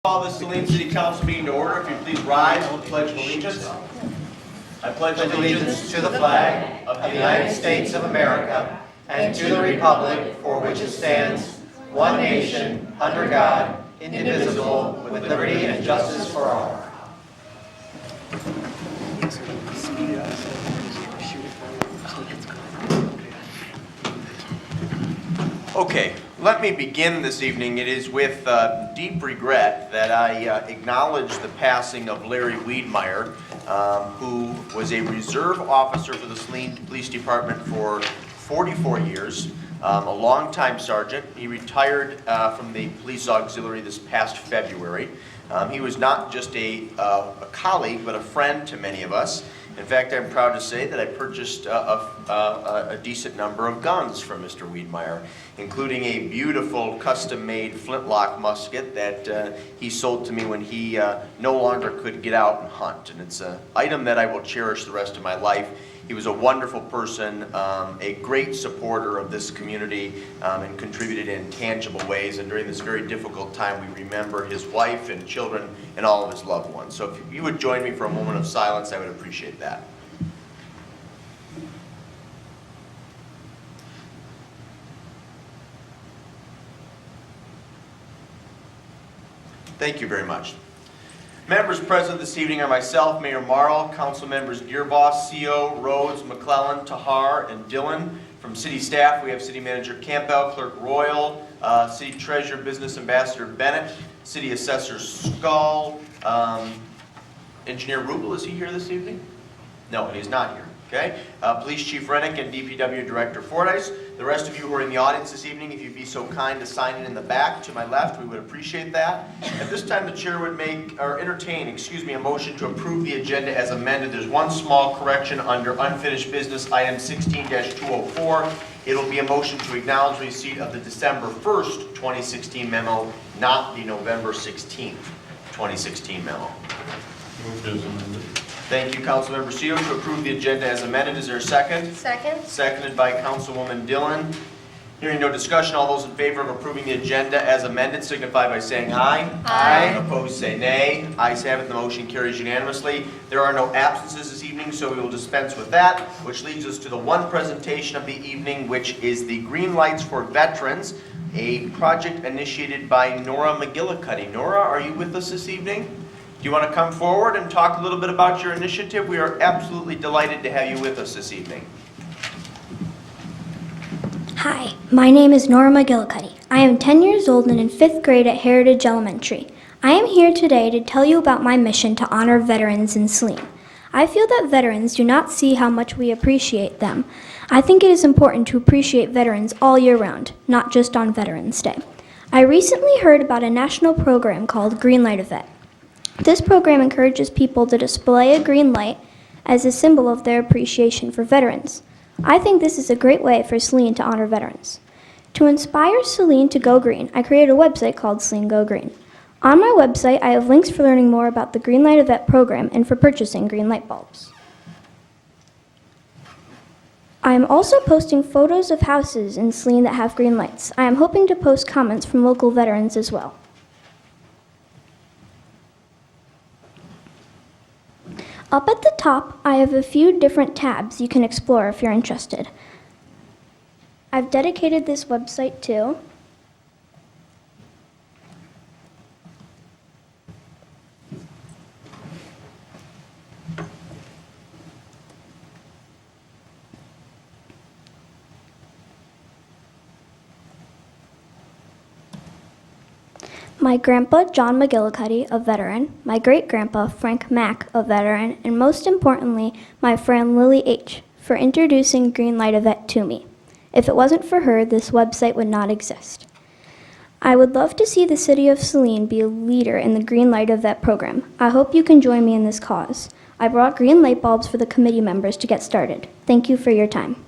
Call the Saline City Council meeting to order. If you please rise and pledge allegiance. I pledge allegiance to the flag of the United States of America and to the republic for which it stands, one nation, under God, indivisible, with liberty and justice for all. Okay, let me begin this evening. It is with deep regret that I acknowledge the passing of Larry Wiedmeyer, who was a reserve officer for the Saline Police Department for 44 years, a longtime sergeant. He retired from the police auxiliary this past February. He was not just a colleague, but a friend to many of us. In fact, I'm proud to say that I purchased a decent number of guns from Mr. Wiedmeyer, including a beautiful custom-made flintlock musket that he sold to me when he no longer could get out and hunt. And it's an item that I will cherish the rest of my life. He was a wonderful person, a great supporter of this community, and contributed in tangible ways. And during this very difficult time, we remember his wife and children and all of his loved ones. So if you would join me for a moment of silence, I would appreciate that. Thank you very much. Members present this evening are myself, Mayor Marl, Council Members Gearboss, CO, Rhodes, McClellan, Tahar, and Dillon. From City staff, we have City Manager Campbell, Clerk Royal, City Treasurer, Business Ambassador Bennett, City Assessor Skull, Engineer Rubel, is he here this evening? No, he's not here. Okay. Police Chief Rennick and DPW Director Fordyce. The rest of you who are in the audience this evening, if you'd be so kind to sign in the back to my left, we would appreciate that. At this time, the chair would entertain a motion to approve the agenda as amended. There's one small correction under unfinished business, item 16-204. It'll be a motion to acknowledge receipt of the December 1st, 2016 memo, not the November 16th, 2016 memo. Moved as amended. Thank you, Councilmember CO, to approve the agenda as amended. Is there a second? Second. Seconded by Councilwoman Dillon. Hearing no discussion, all those in favor of approving the agenda as amended signify by saying aye. Aye. Opposed, say nay. Ayes have it, the motion carries unanimously. There are no absences this evening, so we will dispense with that, which leads us to the one presentation of the evening, which is the Green Lights for Veterans, a project initiated by Nora McGillicuddy. Nora, are you with us this evening? Do you want to come forward and talk a little bit about your initiative? We are absolutely delighted to have you with us this evening. Hi, my name is Nora McGillicuddy. I am 10 years old and in 5th grade at Heritage Elementary. I am here today to tell you about my mission to honor veterans in Saline. I feel that veterans do not see how much we appreciate them. I think it is important to appreciate veterans all year round, not just on Veterans Day. I recently heard about a national program called Green Light a Vet. This program encourages people to display a green light as a symbol of their appreciation for veterans. I think this is a great way for Saline to honor veterans. To inspire Saline to go green, I created a website called Saline Go Green. On my website, I have links for learning more about the Green Light a Vet program and for purchasing green light bulbs. I am also posting photos of houses in Saline that have green lights. I am hoping to post comments from local veterans as well. Up at the top, I have a few different tabs you can explore if you're interested. I've dedicated this website to my grandpa, John McGillicuddy, a veteran, my great-grandpa, Frank Mack, a veteran, and most importantly, my friend Lily H., for introducing Green Light a Vet to me. If it wasn't for her, this website would not exist. I would love to see the city of Saline be a leader in the Green Light a Vet program. I hope you can join me in this cause. I brought green light bulbs for the committee members to get started. Thank you for your time.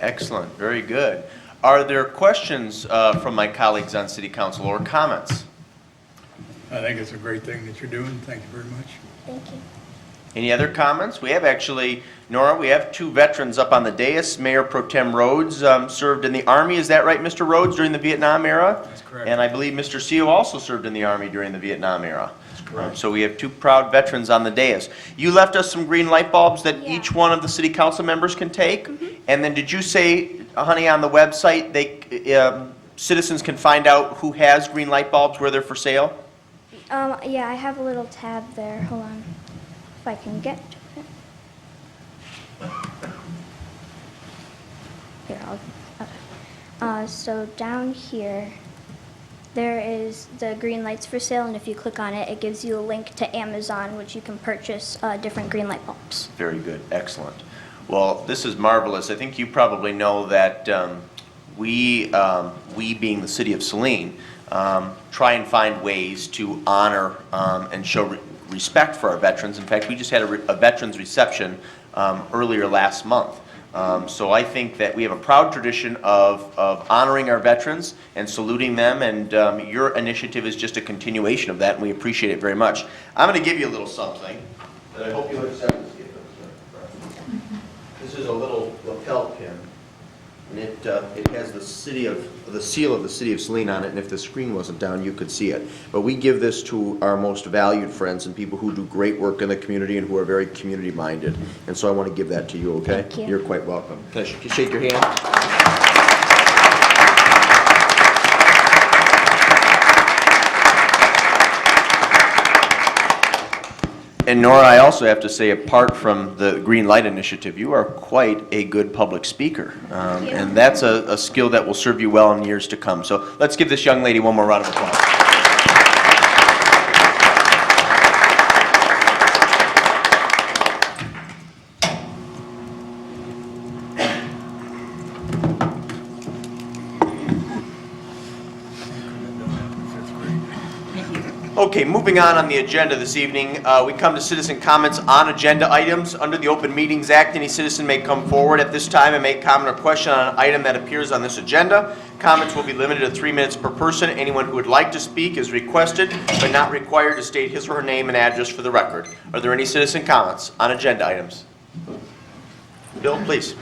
Excellent, very good. Are there questions from my colleagues on City Council or comments? I think it's a great thing that you're doing. Thank you very much. Thank you. Any other comments? We have actually, Nora, we have two veterans up on the dais. Mayor Pro Tem Rhodes served in the Army, is that right, Mr. Rhodes, during the Vietnam era? That's correct. And I believe Mr. Seo also served in the Army during the Vietnam era. That's correct. So we have two proud veterans on the dais. You left us some green light bulbs that Yeah. each one of the city council members can take? And then did you say, honey, on the website, citizens can find out who has green light bulbs, where they're for sale? Yeah, I have a little tab there. Hold on. If I can get to it. Here, so down here, there is the green lights for sale, and if you click on it, it gives you a link to Amazon, which you can purchase different green light bulbs. Very good, excellent. Well, this is marvelous. I think you probably know that we being the city of Saline, try and find ways to honor and show respect for our veterans. In fact, we just had a veterans reception earlier last month. So I think that we have a proud tradition of honoring our veterans and saluting them, and your initiative is just a continuation of that, and we appreciate it very much. I'm going to give you a little something that I hope you'll accept this gift. This is a little lapel pin, and it has the seal of the city of Saline on it, and if the screen wasn't down, you could see it. But we give this to our most valued friends and people who do great work in the community and who are very community-minded. And so I want to give that to you, okay? Thank you. You're quite welcome. Can I shake your hand? And Nora, I also have to say, apart from the Green Light Initiative, you are quite a good public speaker. Thank you. And that's a skill that will serve you well in years to come. So let's give this young lady one more round of applause. Okay, moving on the agenda this evening, we come to citizen comments on agenda items. Under the Open Meetings Act, any citizen may come forward at this time and make comment or question on an item that appears on this agenda. Comments will be limited to 3 minutes per person. Anyone who would like to speak is requested but not required to state his or her name and address for the record. Are there any citizen comments on agenda items? Bill, please.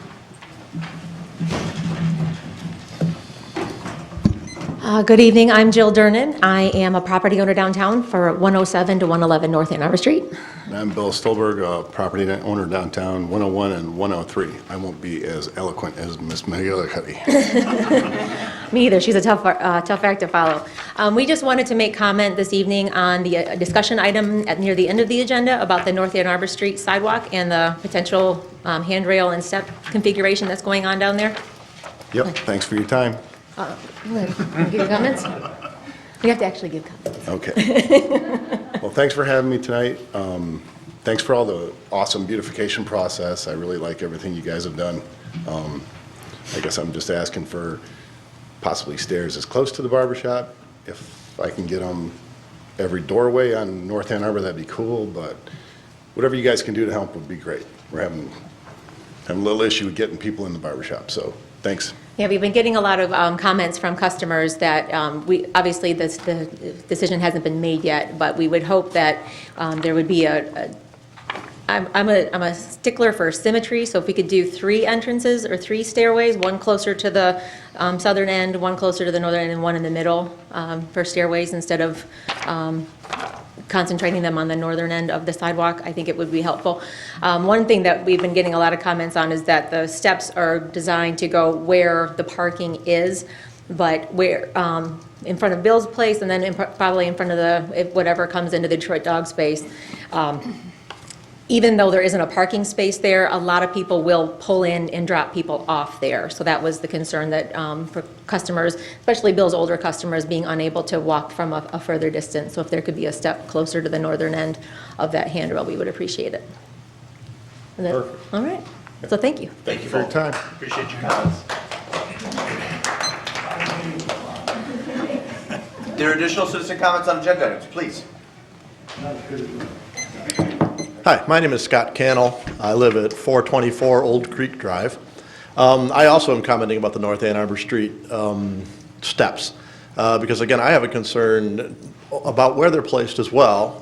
Good evening, I'm Jill Durnan. I am a property owner downtown for 107 to 111 North Ann Arbor Street. And I'm Bill Stolberg, a property owner downtown, 101 and 103. I won't be as eloquent as Miss McGillicuddy. Me either, she's a tough act to follow. We just wanted to make comment this evening on the discussion item near the end of the agenda about the North Ann Arbor Street sidewalk and the potential handrail and step configuration that's going on down there. Yep, thanks for your time. Give your comments? We have to actually give comments. Okay. Well, thanks for having me tonight. Thanks for all the awesome beautification process. I really like everything you guys have done. I guess I'm just asking for possibly stairs as close to the barber shop. If I can get them every doorway on North Ann Arbor, that'd be cool, but whatever you guys can do to help would be great. We're having a little issue with getting people in the barber shop, so thanks. Yeah, we've been getting a lot of comments from customers that obviously the decision hasn't been made yet, but we would hope that there would be I'm a stickler for symmetry, so if we could do 3 entrances or 3 stairways, one closer to the southern end, one closer to the northern end, and one in the middle for stairways instead of concentrating them on the northern end of the sidewalk, I think it would be helpful. One thing that we've been getting a lot of comments on is that the steps are designed to go where the parking is, but where in front of Bill's place and then probably in front of whatever comes into the Detroit Dog Space. Even though there isn't a parking space there, a lot of people will pull in and drop people off there. So that was the concern that for customers, especially Bill's older customers, being unable to walk from a further distance. So if there could be a step closer to the northern end of that handrail, we would appreciate it. Perfect. All right. So thank you. Thank you for your time. Appreciate your comments. There are additional citizen comments on agenda items, please. Hi, my name is Scott Cannell. I live at 424 Old Creek Drive. I also am commenting about the North Ann Arbor Street steps because, again, I have a concern about where they're placed as well.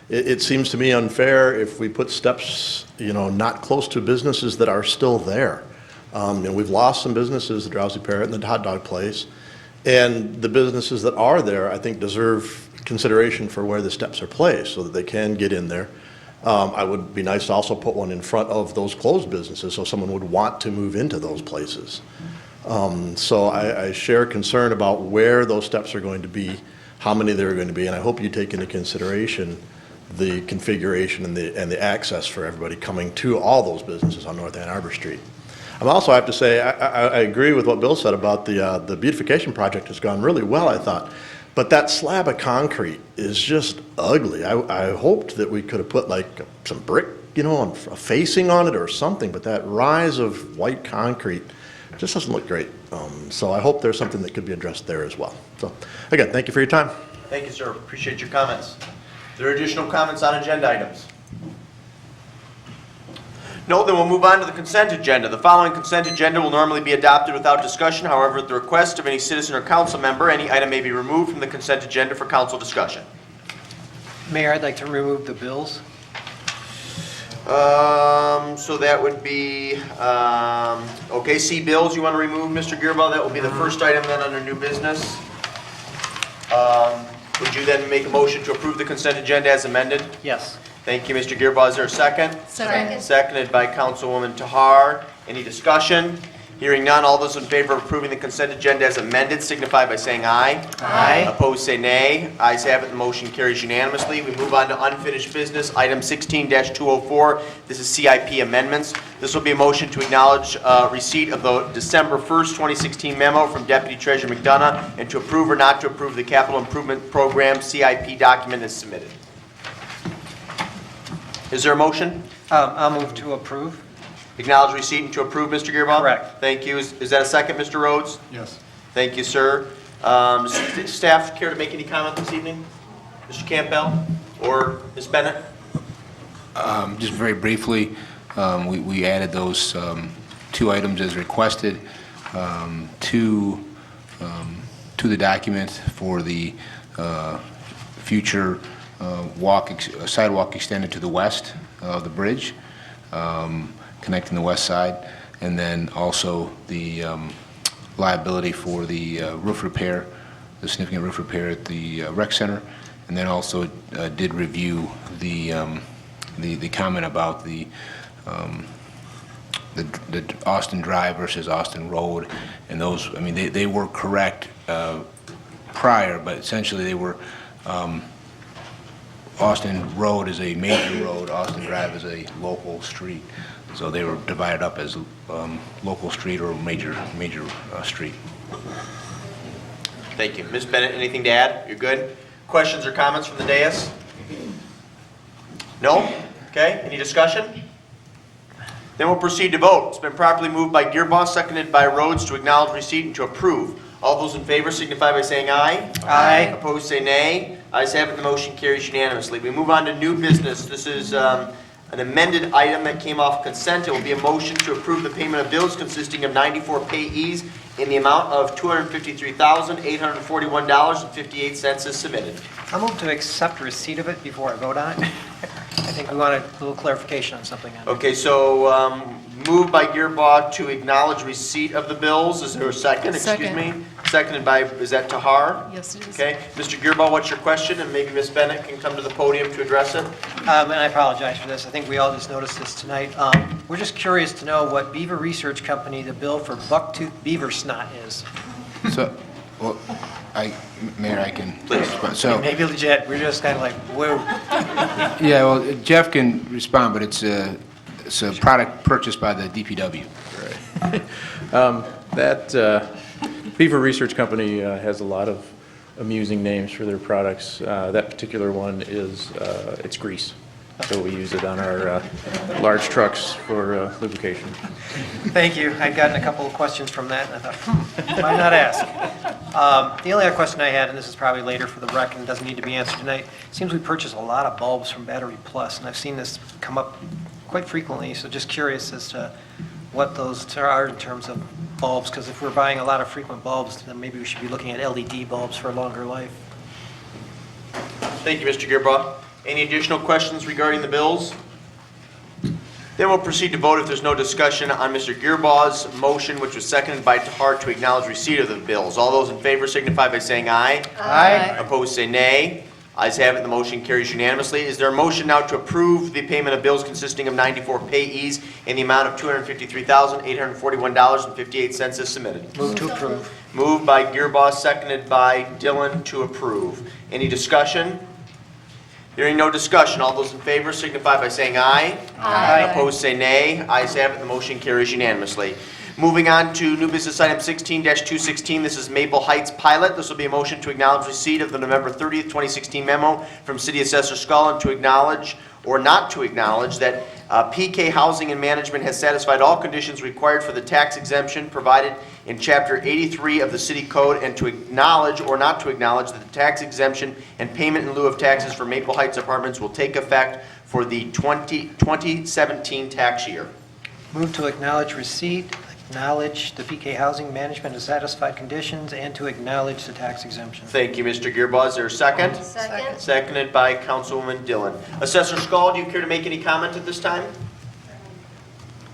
it seems to me unfair if we put steps, not close to businesses that are still there. We've lost some businesses, the Drowsy Parrot and the Hot Dog Place, and the businesses that are there, I think, deserve consideration for where the steps are placed so that they can get in there. I would be nice to also put one in front of those closed businesses so someone would want to move into those places. So I share concern about where those steps are going to be, how many there are going to be, and I hope you take into consideration the configuration and the access for everybody coming to all those businesses on North Ann Arbor Street. I also have to say, I agree with what Bill said about the beautification project has gone really well, I thought. But that slab of concrete is just ugly. I hoped that we could have put like some brick, a facing on it or something, but that rise of white concrete just doesn't look great. So I hope there's something that could be addressed there as well. So again, thank you for your time. Thank you, sir. Appreciate your comments. Are there additional comments on agenda items? No, then we'll move on to the consent agenda. The following consent agenda will normally be adopted without discussion. However, at the request of any citizen or council member, any item may be removed from the consent agenda for council discussion. Mayor, I'd like to remove the bills. So that would be, okay, C, bills you want to remove, Mr. Gearbaugh? That will be the first item then under new business. Would you then make a motion to approve the consent agenda as amended? Yes. Thank you, Mr. Gearbaugh. Is there a second? Second. Seconded by Councilwoman Tahar. Any discussion? Hearing none, all those in favor of approving the consent agenda as amended signify by saying aye. Aye. Opposed, say nay. Ayes have it, the motion carries unanimously. We move on to unfinished business, item 16-204. This is CIP amendments. This will be a motion to acknowledge receipt of the December 1st, 2016 memo from Deputy Treasurer McDonough and to approve or not to approve the Capital Improvement Program CIP document as submitted. Is there a motion? I'll move to approve. Acknowledge receipt and to approve, Mr. Gearbaugh? Correct. Thank you. Is that a second, Mr. Rhodes? Yes. Thank you, sir. Staff care to make any comment this evening? Mr. Campbell or Ms. Bennett? Just very briefly, we added those two items as requested to the document for the future sidewalk extended to the west of the bridge, connecting the west side, and then also the liability for the roof repair, the significant roof repair at the rec center, and then also did review the comment about the Austin Drive versus Austin Road, and those, I mean, they were correct prior, but essentially they were Austin Road is a major road, Austin Drive is a local street. So they were divided up as local street or major street. Thank you. Ms. Bennett, anything to add? You're good? Questions or comments from the dais? No? Okay, any discussion? Then we'll proceed to vote. It's been properly moved by Gearbaugh, seconded by Rhodes to acknowledge receipt and to approve. All those in favor signify by saying aye. Aye. Opposed, say nay. Ayes have it, the motion carries unanimously. We move on to new business. This is an amended item that came off consent. It will be a motion to approve the payment of bills consisting of 94 payees in the amount of $253,841.58 as submitted. I'll move to accept receipt of it before I vote on it. I think we want a little clarification on something. Okay, so moved by Gearbaugh to acknowledge receipt of the bills. Is there a second? Excuse Second. me. Seconded by, is that Tahar? Yes, it is. Okay. Mr. Gearbaugh, what's your question? And maybe Ms. Bennett can come to the podium to address it. And I apologize for this. I think we all just noticed this tonight. We're just curious to know what Beaver Research Company the bill for bucktooth beaver snot is. So, well, Mayor, I can. Please. respond. So, Maybe legit. We're just kind of like, whoa. yeah, well, Jeff can respond, but it's a product purchased by the DPW. That Beaver Research Company has a lot of amusing names for their products. That particular one is, it's grease. So we use it on our large trucks for lubrication. Thank you. I'd gotten a couple of questions from that, and I thought, why not ask? The only other question I had, and this is probably later for the rec and doesn't need to be answered tonight, it seems we purchase a lot of bulbs from Battery Plus, and I've seen this come up quite frequently, so just curious as to what those are in terms of bulbs, because if we're buying a lot of frequent bulbs, then maybe we should be looking at LED bulbs for a longer life. Thank you, Mr. Gearbaugh. Any additional questions regarding the bills? Then we'll proceed to vote if there's no discussion on Mr. Gearbaugh's motion, which was seconded by Tahar, to acknowledge receipt of the bills. All those in favor signify by saying aye. Aye. Opposed, say nay. Ayes have it, the motion carries unanimously. Is there a motion now to approve the payment of bills consisting of 94 payees in the amount of $253,841.58 as submitted? Move to approve. Moved by Gearboss, seconded by Dillon to approve. Any discussion? Hearing no discussion, all those in favor signify by saying aye. Aye. Opposed, say nay. Ayes have it, the motion carries unanimously. Moving on to new business item 16-216, this is Maple Heights Pilot. This will be a motion to acknowledge receipt of the November 30th, 2016 memo from City Assessor Scull and to acknowledge or not to acknowledge that PK Housing and Management has satisfied all conditions required for the tax exemption provided in Chapter 83 of the City Code, and to acknowledge or not to acknowledge that the tax exemption and payment in lieu of taxes for Maple Heights Apartments will take effect for the 2017 tax year. Move to acknowledge receipt, acknowledge the PK Housing Management has satisfied conditions, and to acknowledge the tax exemption. Thank you, Mr. Gearboss. Is there a second? Second. Seconded by Councilwoman Dillon. Assessor Scull, do you care to make any comment at this time?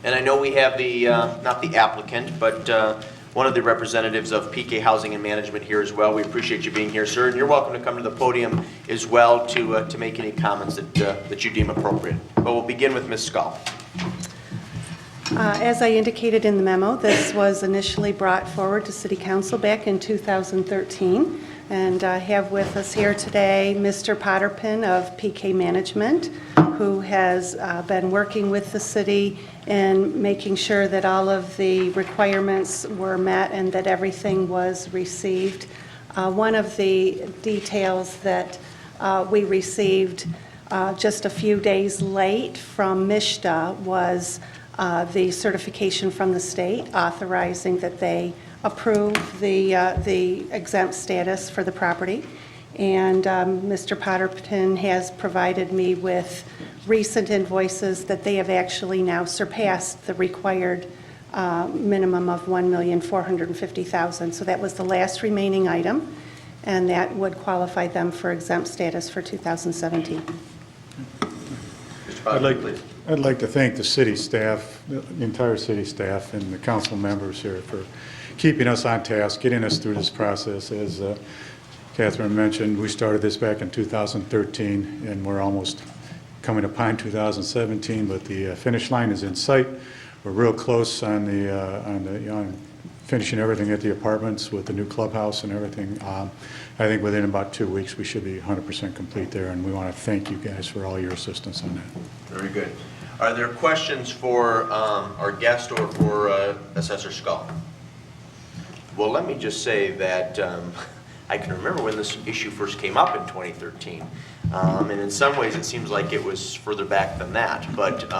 And I know we have the, not the applicant, but one of the representatives of PK Housing and Management here as well. We appreciate you being here, sir, and you're welcome to come to the podium as well to make any comments that you deem appropriate. But we'll begin with Ms. Scull. As I indicated in the memo, this was initially brought forward to City Council back in 2013, and I have with us here today Mr. Potterpin of PK Management, who has been working with the city in making sure that all of the requirements were met and that everything was received. One of the details that we received just a few days late from MISHDA was the certification from the state authorizing that they approve the exempt status for the property. And Mr. Potterpin has provided me with recent invoices that they have actually now surpassed the required minimum of $1,450,000. So that was the last remaining item, and that would qualify them for exempt status for 2017. Mr. Potterpin, please. I'd like to thank the city staff, the entire city staff, and the council members here for keeping us on task, getting us through this process. As Catherine mentioned, we started this back in 2013, and we're almost coming upon 2017, but the finish line is in sight. We're real close on finishing everything at the apartments with the new clubhouse and everything. I think within about 2 weeks, we should be 100% complete there, and we want to thank you guys for all your assistance on that. Very good. Are there questions for our guest or for Assessor Scull? Well, let me just say that I can remember when this issue first came up in 2013. And in some ways, it seems like it was further back than that. But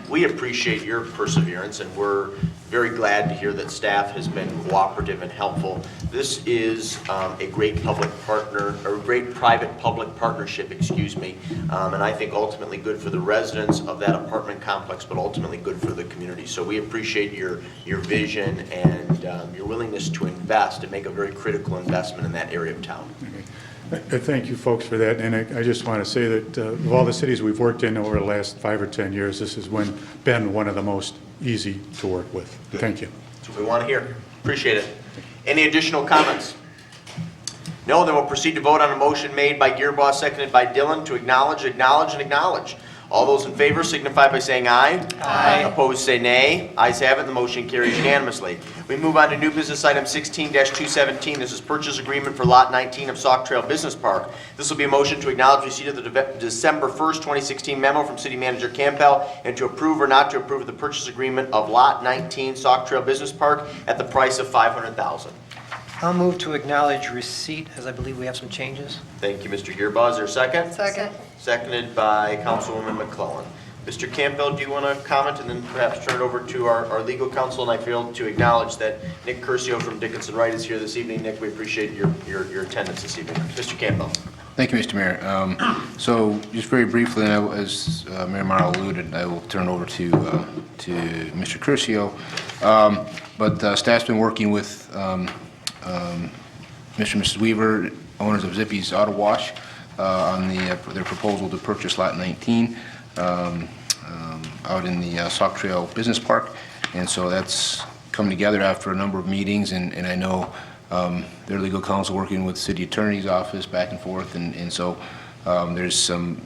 we appreciate your perseverance, and we're very glad to hear that staff has been cooperative and helpful. This is a great public partner, or great private-public partnership, excuse me, and I think ultimately good for the residents of that apartment complex, but ultimately good for the community. So we appreciate your vision and your willingness to invest and make a very critical investment in that area of town. I thank you folks for that, and I just want to say that of all the cities we've worked in over the last 5 or 10 years, this has been one of the most easy to work with. Thank you. That's what we want to hear. Appreciate it. Any additional comments? No, then we'll proceed to vote on a motion made by Gearboss, seconded by Dillon, to acknowledge, and acknowledge. All those in favor signify by saying aye. Aye. Opposed, say nay. Ayes have it, the motion carries unanimously. We move on to new business item 16-217. This is purchase agreement for Lot 19 of Sauk Trail Business Park. This will be a motion to acknowledge receipt of the December 1st, 2016 memo from City Manager Campbell and to approve or not to approve the purchase agreement of Lot 19 Sauk Trail Business Park at the price of $500,000. I'll move to acknowledge receipt, as I believe we have some changes. Thank you, Mr. Gearboss. Is there a second? Second. Seconded by Councilwoman McClellan. Mr. Campbell, do you want to comment and then perhaps turn it over to our legal counsel? And I feel to acknowledge that Nick Curcio from Dickinson Wright is here this evening. Nick, we appreciate your attendance this evening. Mr. Campbell. Thank you, Mr. Mayor. So just very briefly, as Mayor Morrow alluded, I will turn over to Mr. Curcio. But staff's been working with Mr. and Mrs. Weaver, owners of Zippy's Auto Wash. on their proposal to purchase Lot 19 out in the Sauk Trail Business Park. And so that's come together after a number of meetings, and I know their legal counsel working with city attorney's office back and forth, and so there's some,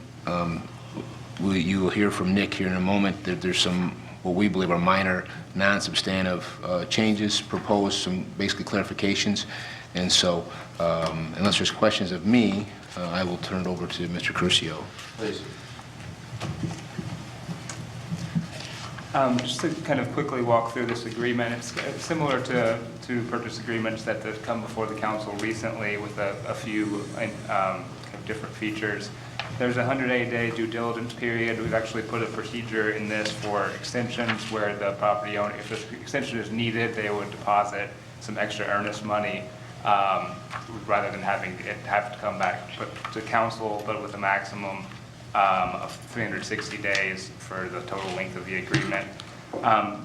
you will hear from Nick here in a moment, that there's some, what we believe are minor, non-substantive changes proposed, some basically clarifications. And so, unless there's questions of me, I will turn it over to Mr. Curcio. Please. Just to kind of quickly walk through this agreement, it's similar to purchase agreements that have come before the council recently with a few kind of different features. There's a 180-day due diligence period. We've actually put a procedure in this for extensions where the property owner, if this extension is needed, they would deposit some extra earnest money rather than having it have to come back to council, but with a maximum of 360 days for the total length of the agreement.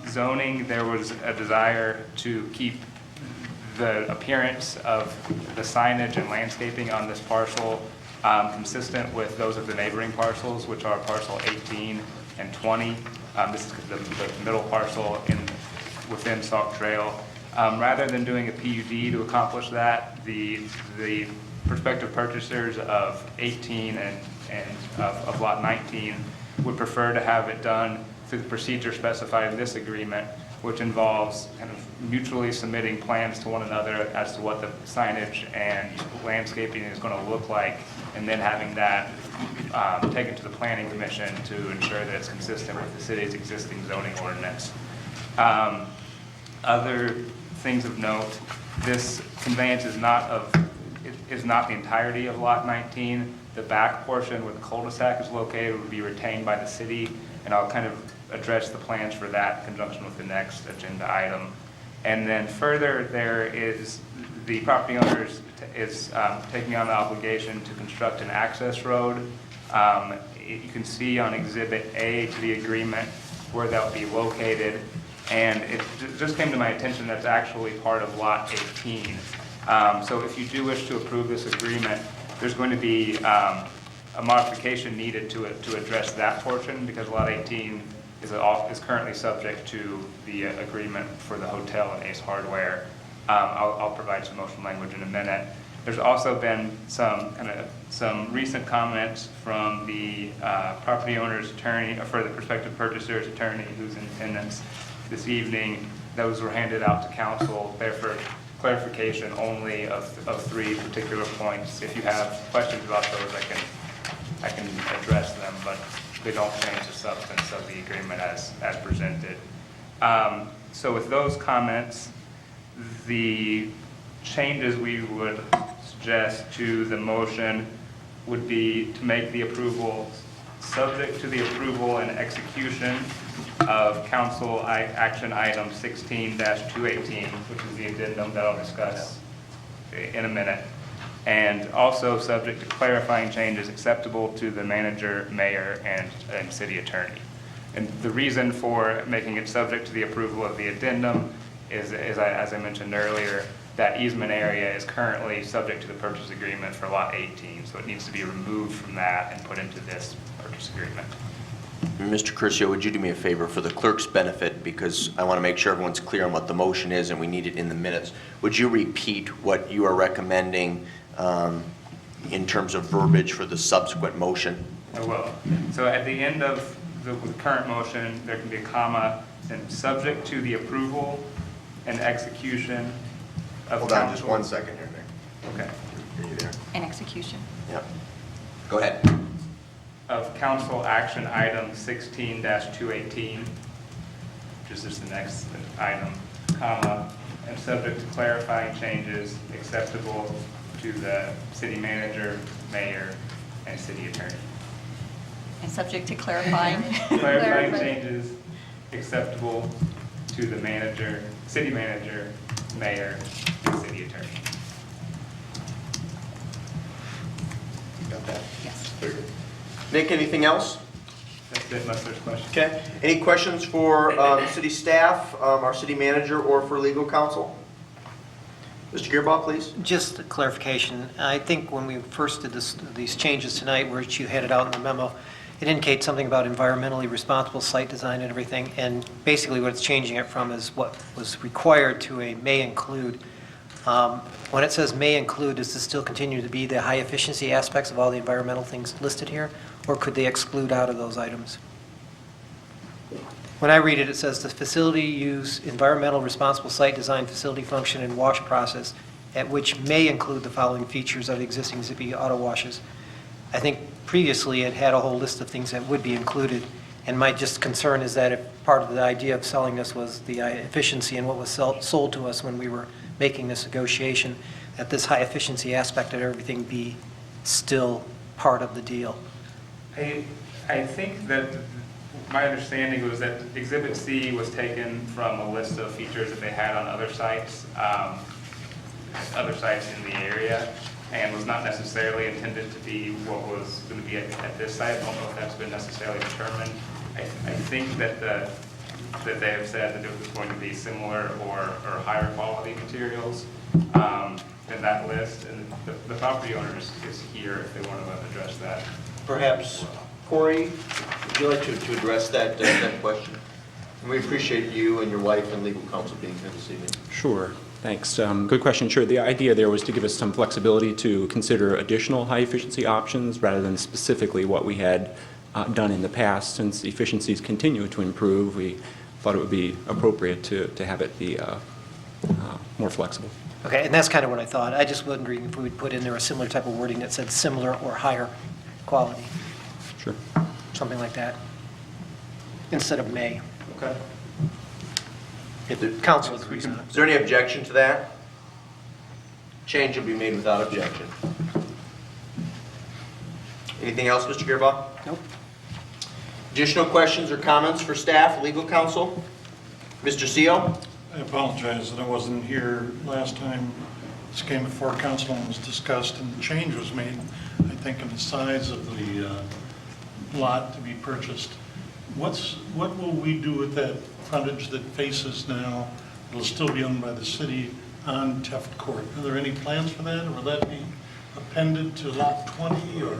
Zoning, there was a desire to keep the appearance of the signage and landscaping on this parcel consistent with those of the neighboring parcels, which are parcel 18 and 20. This is the middle parcel within Sauk Trail. Rather than doing a PUD to accomplish that, the prospective purchasers of 18 and of Lot 19 would prefer to have it done through the procedure specified in this agreement, which involves kind of mutually submitting plans to one another as to what the signage and landscaping is going to look like, and then having that taken to the Planning Commission to ensure that it's consistent with the city's existing zoning ordinance. Other things of note, this conveyance is not the entirety of Lot 19. The back portion where the cul-de-sac is located would be retained by the city, and I'll kind of address the plans for that in conjunction with the next agenda item. And then further, there is the property owners is taking on the obligation to construct an access road. You can see on Exhibit A to the agreement where that will be located, and it just came to my attention that's actually part of Lot 18. So if you do wish to approve this agreement, there's going to be a modification needed to address that portion, because Lot 18 is currently subject to the agreement for the hotel and Ace Hardware. I'll provide some motion language in a minute. There's also been some recent comments from the property owner's attorney, or for the prospective purchaser's attorney, who's in attendance this evening. Those were handed out to council. They're for clarification only of three particular points. If you have questions about those, I can address them, but they don't change the substance of the agreement as presented. So with those comments, the changes we would suggest to the motion would be to make the approval subject to the approval and execution of Council Action Item 16-218, which is the addendum that I'll discuss in a minute, and also subject to clarifying changes acceptable to the manager, mayor, and city attorney. And the reason for making it subject to the approval of the addendum is, as I mentioned earlier, that easement area is currently subject to the purchase agreement for Lot 18, so it needs to be removed from that and put into this purchase agreement. Mr. Curcio, would you do me a favor for the clerk's benefit, because I want to make sure everyone's clear on what the motion is and we need it in the minutes. Would you repeat what you are recommending in terms of verbiage for the subsequent motion? I will. So at the end of the current motion, there can be a comma, and subject to the approval and execution of Hold on just 1 second here, Nick. Okay. Are you there? And execution. Yeah. Go ahead. Of Council Action Item 16-218, which is just the next item, comma, and subject to clarifying changes acceptable to the city manager, mayor, and city attorney. And subject to clarifying. Clarifying changes acceptable to the manager, city manager, mayor, and city attorney. Got that? Yes. Very good. Nick, anything else? That's it, unless there's questions. Okay. Any questions for city staff, our city manager, or for legal counsel? Mr. Gearbaugh, please. Just a clarification. I think when we first did these changes tonight, which you had it out in the memo, it indicates something about environmentally responsible site design and everything, and basically what it's changing it from is what was required to a may include. When it says may include, does this still continue to be the high efficiency aspects of all the environmental things listed here, or could they exclude out of those items? When I read it, it says the facility use environmental responsible site design, facility function, and wash process, at which may include the following features of existing Zippy auto washes. I think previously it had a whole list of things that would be included, and my just concern is that if part of the idea of selling this was the efficiency and what was sold to us when we were making this negotiation, that this high efficiency aspect of everything be still part of the deal. I think that my understanding was that Exhibit C was taken from a list of features that they had on other sites in the area, and was not necessarily intended to be what was going to be at this site. I don't know if that's been necessarily determined. I think that they have said that it was going to be similar or higher quality materials in that list, and the property owner is here if they want to address that. Perhaps, Corey, would you like to address that question? And we appreciate you and your wife and legal counsel being here this evening. Sure. Thanks. Good question. Sure. The idea there was to give us some flexibility to consider additional high-efficiency options rather than specifically what we had done in the past. Since efficiencies continue to improve, we thought it would be appropriate to have it be more flexible. Okay, and that's kind of what I thought. I just wondering if we would put in there a similar type of wording that said similar or higher quality. Sure. Something like that, instead of may. Okay. If the council agrees on it. Is there any objection to that? Change will be made without objection. Anything else, Mr. Gearbaugh? Nope. Additional questions or comments for staff, legal counsel? Mr. Seal? I apologize that I wasn't here last time this came before council and was discussed and change was made, I think, in the size of the lot to be purchased. What will we do with that frontage that faces now? It'll still be owned by the city on Teft Court. Are there any plans for that, or will that be appended to lot 20 or?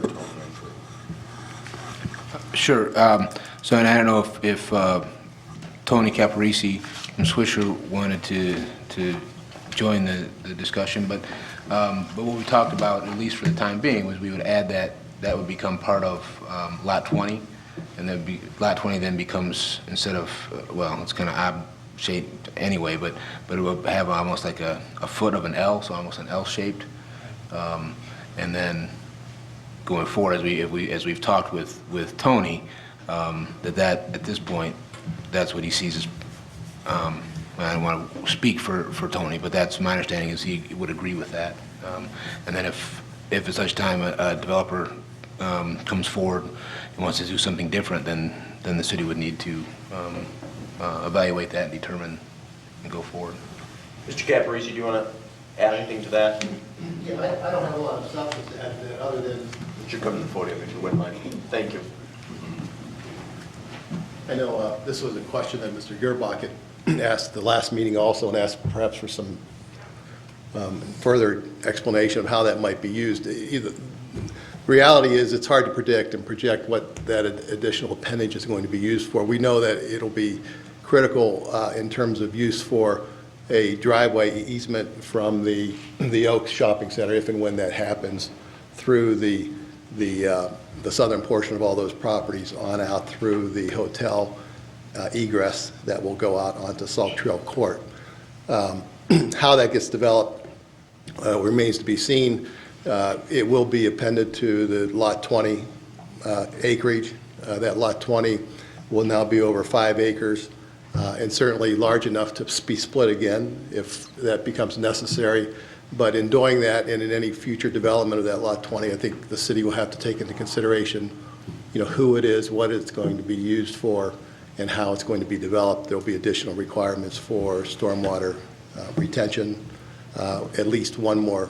Sure. So, and I don't know if Tony Caparisi from Swisher wanted to join the discussion, but what we talked about, at least for the time being, was we would add that would become part of lot 20, and then lot 20 then becomes, instead of, well, it's kind of odd shaped anyway, but it would have almost like a foot of an L, so almost an L-shaped, and then going forward, as we've talked with Tony, that at this point, that's what he sees as, I don't want to speak for Tony, but that's my understanding is he would agree with that. And then if at such time a developer comes forward and wants to do something different, then the city would need to evaluate that and determine and go forward. Mr. Caparisi, do you want to add anything to that? Yeah, I don't have a lot of substance to add to that, other than Would you come to the podium if you wouldn't mind? Thank you. I know this was a question that Mr. Gerbach had asked at the last meeting also, and asked perhaps for some further explanation of how that might be used. Reality is it's hard to predict and project what that additional appendage is going to be used for. We know that it'll be critical in terms of use for a driveway easement from the Oaks Shopping Center, if and when that happens, through the southern portion of all those properties on out through the hotel egress that will go out onto Salt Trail Court. How that gets developed remains to be seen. It will be appended to the Lot 20 acreage. That Lot 20 will now be over 5 acres and certainly large enough to be split again if that becomes necessary. But in doing that and in any future development of that Lot 20, I think the city will have to take into consideration, who it is, what it's going to be used for, and how it's going to be developed. There'll be additional requirements for stormwater retention, at least one more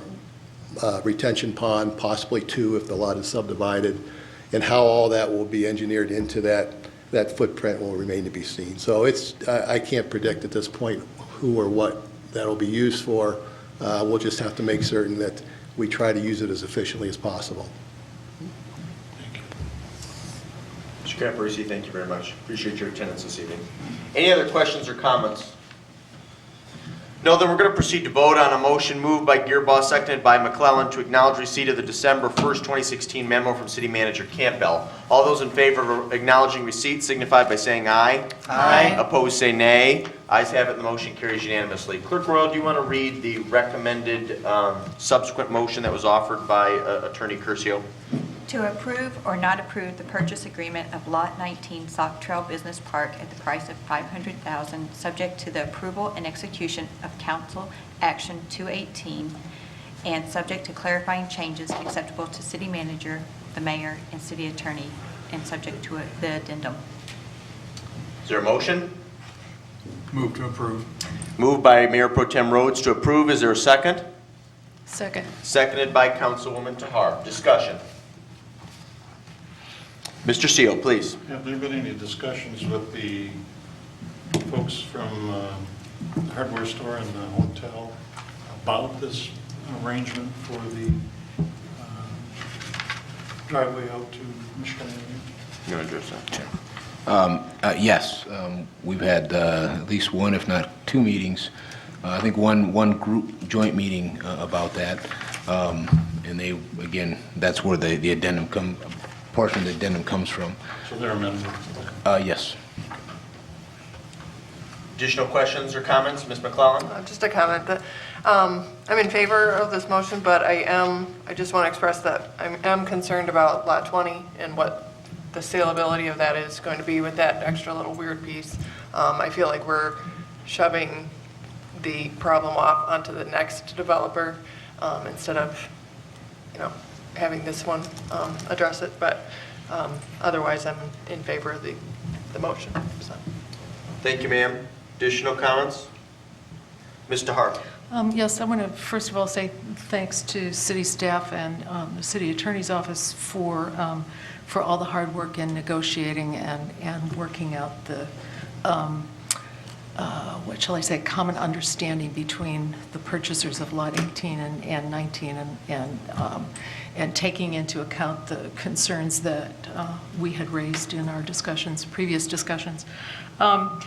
retention pond, possibly 2 if the lot is subdivided, and how all that will be engineered into that footprint will remain to be seen. So I can't predict at this point who or what that'll be used for, We'll just have to make certain that we try to use it as efficiently as possible. Mr. Caparisi, thank you very much. Appreciate your attendance this evening. Any other questions or comments? No, then we're going to proceed to vote on a motion moved by Gearboss, seconded by McClellan, to acknowledge receipt of the December 1st, 2016 memo from City Manager Campbell. All those in favor of acknowledging receipt signify by saying aye. Aye. Opposed, say nay. Ayes have it, the motion carries unanimously. Clerk Royal, do you want to read the recommended subsequent motion that was offered by Attorney Curcio? To approve or not approve the purchase agreement of Lot 19 Sauk Trail Business Park at the price of $500,000, subject to the approval and execution of Council Action 218, and subject to clarifying changes acceptable to City Manager, the Mayor, and City Attorney, and subject to the addendum. Is there a motion? Move to approve. Moved by Mayor Pro Tem Rhodes to approve. Is there a second? Second. Seconded by Councilwoman Tahar. Discussion. Mr. Seal, please. Have there been any discussions with the folks from the hardware store and the hotel about this arrangement for the driveway out to Michigan Avenue? You want to address that? Yes, we've had at least one, if not two meetings. I think one group joint meeting about that. And they, again, that's where the addendum portion of the addendum comes from. So they're amenable to that? Yes. Additional questions or comments? Ms. McClellan? Just a comment that I'm in favor of this motion, but I just want to express that I am concerned about Lot 20 and what the saleability of that is going to be with that extra little weird piece. I feel like we're shoving the problem off onto the next developer instead of, having this one address it. But otherwise, I'm in favor of the motion. So. Thank you, ma'am. Additional comments? Mr. Hart. Yes, I want to first of all say thanks to city staff and the city attorney's office for all the hard work in negotiating and working out the, what shall I say, common understanding between the purchasers of Lot 18 and 19 and taking into account the concerns that we had raised in our previous discussions. I'm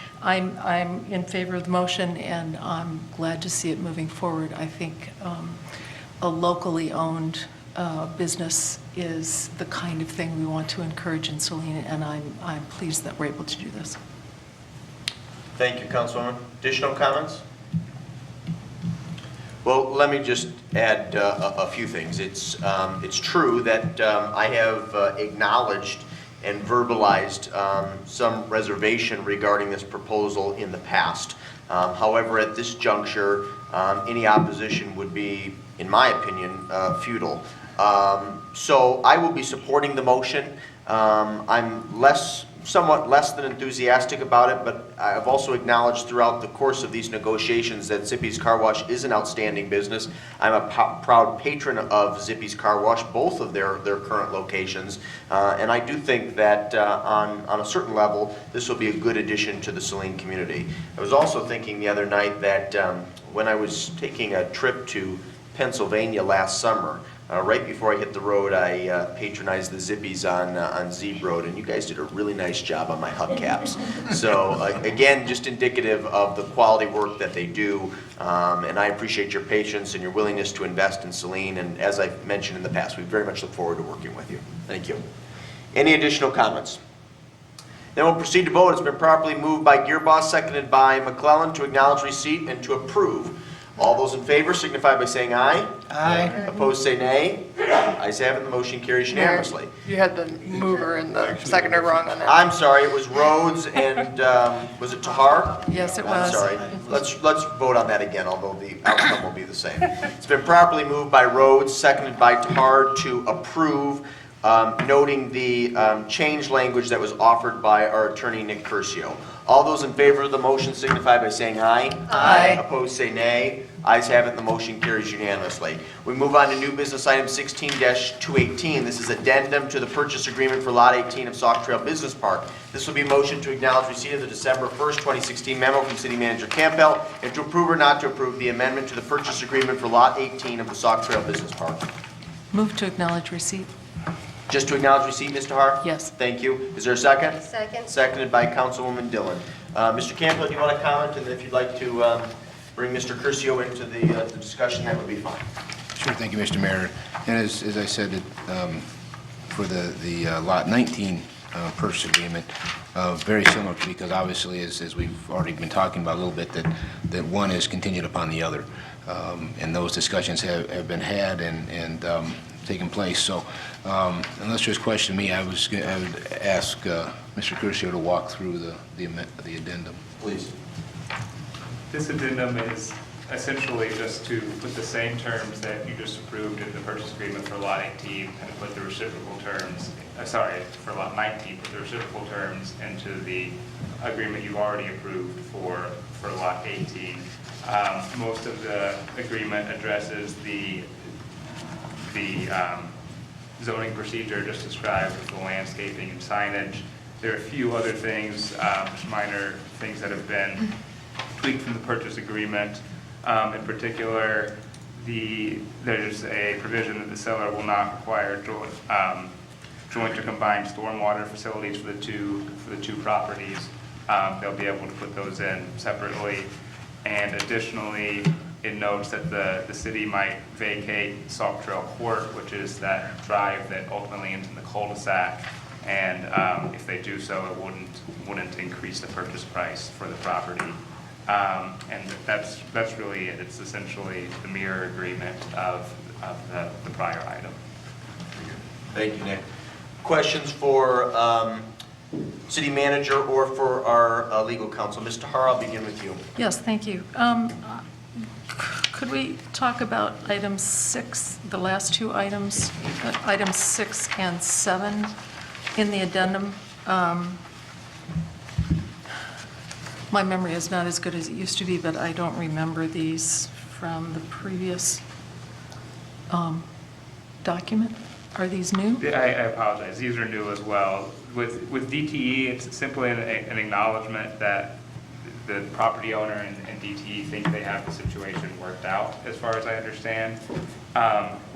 in favor of the motion, and I'm glad to see it moving forward. I think a locally owned business is the kind of thing we want to encourage in Saline, and I'm pleased that we're able to do this. Thank you, Councilwoman. Additional comments? Well, let me just add a few things. It's true that I have acknowledged and verbalized some reservation regarding this proposal in the past. However, at this juncture, any opposition would be, in my opinion, futile. So I will be supporting the motion. I'm somewhat less than enthusiastic about it, but I've also acknowledged throughout the course of these negotiations that Zippy's Car Wash is an outstanding business. I'm a proud patron of Zippy's Car Wash, both of their current locations, and I do think that on a certain level, this will be a good addition to the Saline community. I was also thinking the other night that when I was taking a trip to Pennsylvania last summer, right before I hit the road, I patronized the Zippies on Zeeb Road, and you guys did a really nice job on my hubcaps. So again, just indicative of the quality work that they do, and I appreciate your patience and your willingness to invest in Saline, and as I've mentioned in the past, we very much look forward to working with you. Thank you. Any additional comments? Then we'll proceed to vote. It's been properly moved by Gearboss, seconded by McClellan, to acknowledge receipt and to approve. All those in favor signify by saying aye. Aye. Opposed, say nay. Ayes have it, the motion carries unanimously. You had the mover and the seconder wrong on that. I'm sorry, it was Rhodes and, was it Tahar? Yes, it I'm was. sorry. Let's vote on that again, although the outcome will be the same. It's been properly moved by Rhodes, seconded by Tahar, to approve, noting the change language that was offered by our attorney, Nick Curcio. All those in favor of the motion signify by saying aye. Aye. Opposed, say nay. Ayes have it, the motion carries unanimously. We move on to new business item 16-218. This is addendum to the purchase agreement for Lot 18 of Sauk Trail Business Park. This will be a motion to acknowledge receipt of the December 1st, 2016 memo from City Manager Campbell and to approve or not to approve the amendment to the purchase agreement for Lot 18 of the Sauk Trail Business Park. Move to acknowledge receipt. Just to acknowledge receipt, Mr. Har? Yes. Thank you. Is there a second? Second. Seconded by Councilwoman Dillon. Mr. Campbell, do you want to comment? And if you'd like to bring Mr. Curcio into the discussion, that would be fine. Sure, thank you, Mr. Mayor. And as I said, for the Lot 19 purchase agreement, very similar, because obviously, as we've already been talking about a little bit, that one is contingent upon the other. And those discussions have been had and taken place. So unless there's a question to me, I would ask Mr. Curcio to walk through the addendum. Please. This addendum is essentially just to put the same terms that you just approved in the purchase agreement for Lot 18 and put the reciprocal terms, for Lot 19, put the reciprocal terms into the agreement you've already approved for Lot 18. Most of the agreement addresses the zoning procedure just described with the landscaping and signage. There are a few other things, minor things that have been tweaked from the purchase agreement. In particular, there's a provision that the seller will not require joint or combined stormwater facilities for the two properties. They'll be able to put those in separately. And additionally, it notes that the city might vacate Sauk Trail Court, which is that drive that ultimately ends in the cul-de-sac. And if they do so, it wouldn't increase the purchase price for the property. And that's really it. It's essentially the mirror agreement of the prior item. Thank you, Nick. Questions for City Manager or for our legal counsel? Mr. Har, I'll begin with you. Yes, thank you. Could we talk about item 6, the last two items, items 6 and 7 in the addendum? My memory is not as good as it used to be, but I don't remember these from the previous document. Are these new? I apologize. These are new as well. With DTE, it's simply an acknowledgement that the property owner and DTE think they have the situation worked out, as far as I understand.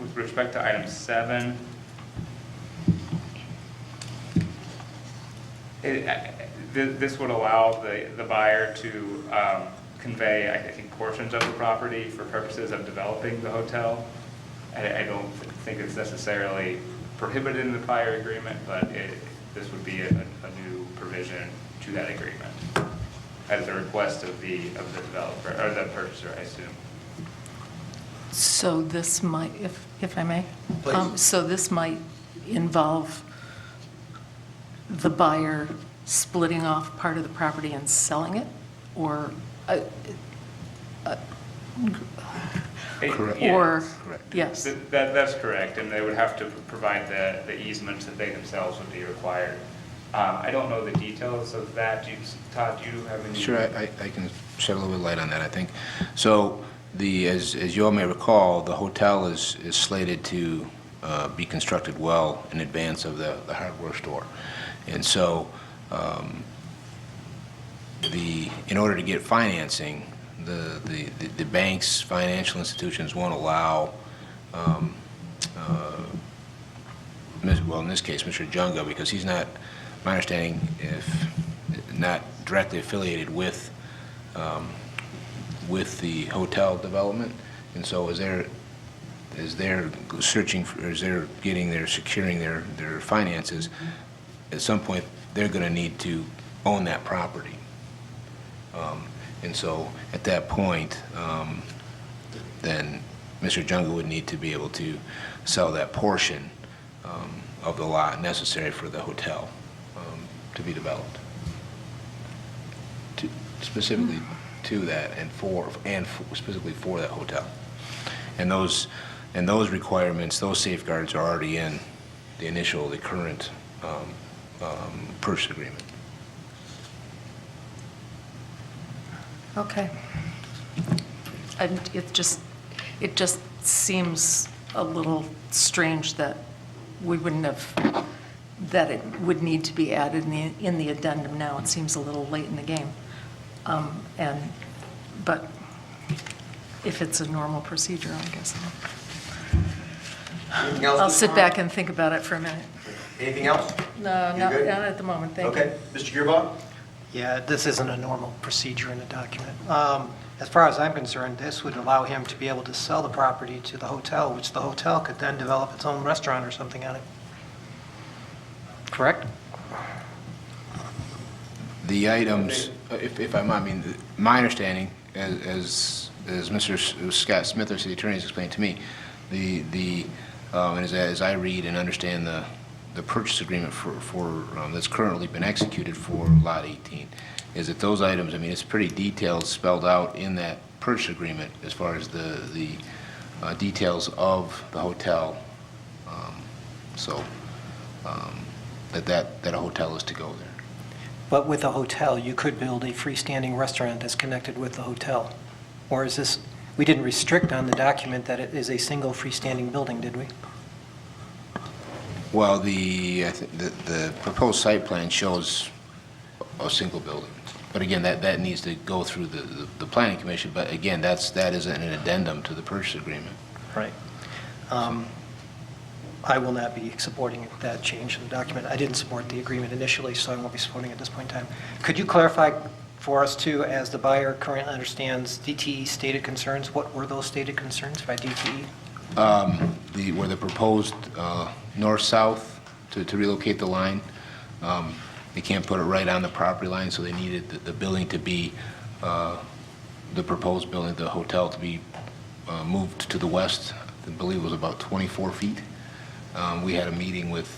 With respect to item 7, this would allow the buyer to convey, I think, portions of the property for purposes of developing the hotel. I don't think it's necessarily prohibited in the prior agreement, but this would be a new provision to that agreement at the request of the developer, or the purchaser, I assume. So this might, if I may? Please. So this might involve the buyer splitting off part of the property and selling it, or Correct. or, Correct. yes. That's correct, and they would have to provide the easements that they themselves would be required. I don't know the details of that. Todd, do you have any? Sure, I can shed a little bit of light on that, I think. So as you all may recall, the hotel is slated to be constructed well in advance of the hardware store. And so in order to get financing, the banks, financial institutions won't allow, well, in this case, Mr. Junga, because he's not, my understanding, if not directly affiliated with the hotel development. And so as they're searching for, as they're securing their finances, at some point, they're going to need to own that property. And so at that point, then Mr. Junga would need to be able to sell that portion of the lot necessary for the hotel to be developed, specifically to that and specifically for that hotel. And those requirements, those safeguards are already in the current purchase agreement. Okay. And it just seems a little strange that we wouldn't have, that it would need to be added in the addendum now. It seems a little late in the game. But if it's a normal procedure, I guess Anything else, I'll Mr. sit Morrow? back and think about it for a minute. Anything else? No, You not good? at the moment, thank you. Okay, Mr. Gearbaugh? Yeah, this isn't a normal procedure in the document. As far as I'm concerned, this would allow him to be able to sell the property to the hotel, which the hotel could then develop its own restaurant or something on it. Correct? The items, if I might, I mean, my understanding, as Mr. Scott Smith, our city attorney, has explained to me, and as I read and understand the purchase agreement for that's currently been executed for Lot 18, is that those items, I mean, it's pretty detailed, spelled out in that purchase agreement as far as the details of the hotel, that a hotel is to go there. But with a hotel, you could build a freestanding restaurant that's connected with the hotel. Or is this, we didn't restrict on the document that it is a single freestanding building, did we? Well, the proposed site plan shows a single building. But again, that needs to go through the planning commission, but again, that is an addendum to the purchase agreement. Right. I will not be supporting that change in the document. I didn't support the agreement initially, so I won't be supporting it at this point in time. Could you clarify for us too, as the buyer currently understands DTE stated concerns, what were those stated concerns by DTE? Where the proposed north-south to relocate the line, they can't put it right on the property line, so they needed the building to be, the proposed building, the hotel to be moved to the west. I believe it was about 24 feet. We had a meeting with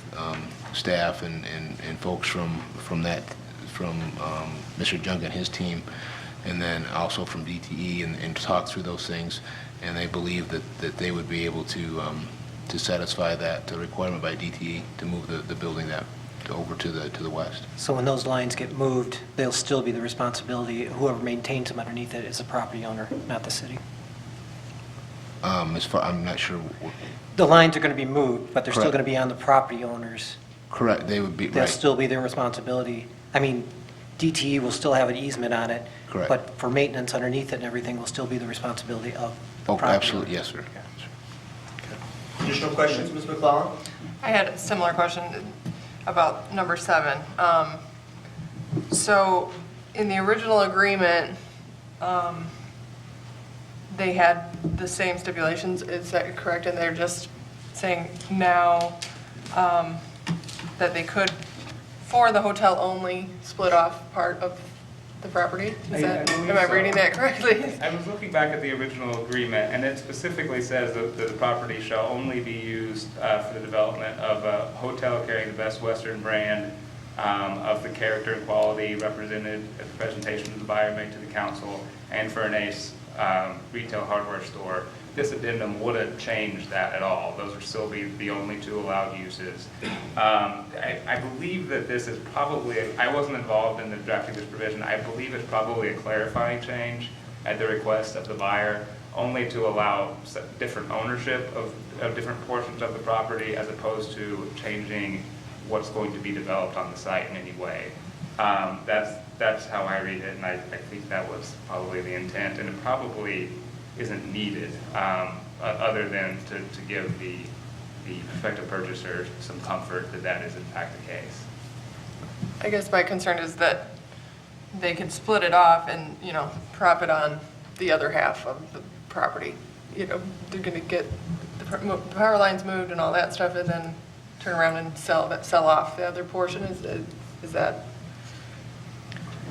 staff and folks from Mr. Junk and his team, and then also from DTE, and talked through those things, and they believe that they would be able to satisfy that requirement by DTE to move the building over to the west. So when those lines get moved, they'll still be the responsibility, whoever maintains them underneath it is the property owner, not the city? I'm not sure. The lines are going to be moved, but they're still Correct. going to be on the property owners. Correct, they would be, They'll right. still be their responsibility. I mean, DTE will still have an easement on it. Correct. But for maintenance underneath it and everything will still be the responsibility of the Oh, property absolutely, owner. yes, sir. Additional questions, Ms. McClellan? I had a similar question about number 7. So in the original agreement, they had the same stipulations, is that correct? And they're just saying now that they could, for the hotel only, split off part of the property? Am I reading that correctly? I was looking back at the original agreement, and it specifically says that the property shall only be used for the development of a hotel carrying the Best Western brand of the character and quality represented at the presentation the buyer made to the council, and for an Ace retail hardware store. This addendum wouldn't change that at all. Those would still be the only two allowed uses. I believe that this is probably, I wasn't involved in the drafting this provision, I believe it's probably a clarifying change at the request of the buyer, only to allow different ownership of different portions of the property as opposed to changing what's going to be developed on the site in any way. That's how I read it, and I think that was probably the intent, and it probably isn't needed, other than to give the prospective purchaser some comfort that that is in fact the case. I guess my concern is that they could split it off and, prop it on the other half of the property. They're going to get the power lines moved and all that stuff, and then turn around and sell off the other portion. Is that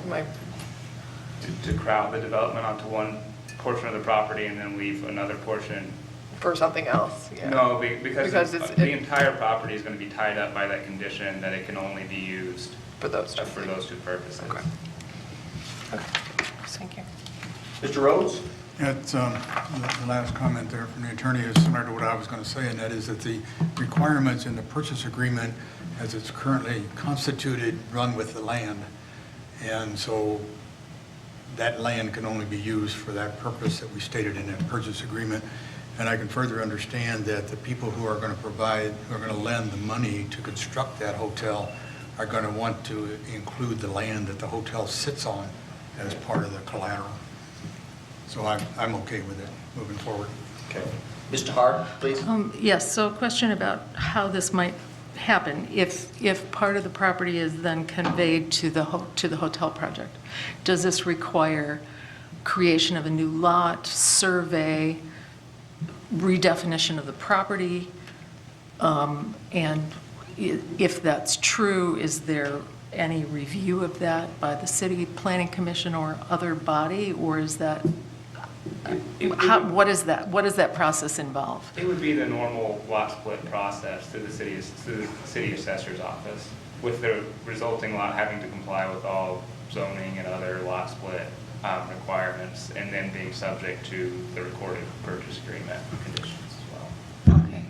my... To crowd the development onto one portion of the property and then leave another portion for something else? Yeah. No, because the it, entire property is going to be tied up by that condition that it can only be used for those two purposes. Okay. Thank you. Mr. Rhodes? The last comment there from the attorney is similar to what I was going to say, and that is that the requirements in the purchase agreement, as it's currently constituted, run with the land. And so that land can only be used for that purpose that we stated in that purchase agreement. And I can further understand that the people who are going to provide, who are going to lend the money to construct that hotel are going to want to include the land that the hotel sits on as part of the collateral. So I'm okay with it moving forward. Okay. Mr. Hart, please. Yes, so a question about how this might happen. If part of the property is then conveyed to the hotel project, does this require creation of a new lot, survey, redefinition of the property? And if that's true, is there any review of that by the city planning commission or other body, or is that, what is that? What does that process involve? It would be the normal lot split process through the city assessor's office, with the resulting lot having to comply with all zoning and other lot split requirements, and then being subject to the recorded purchase agreement conditions as well. Okay.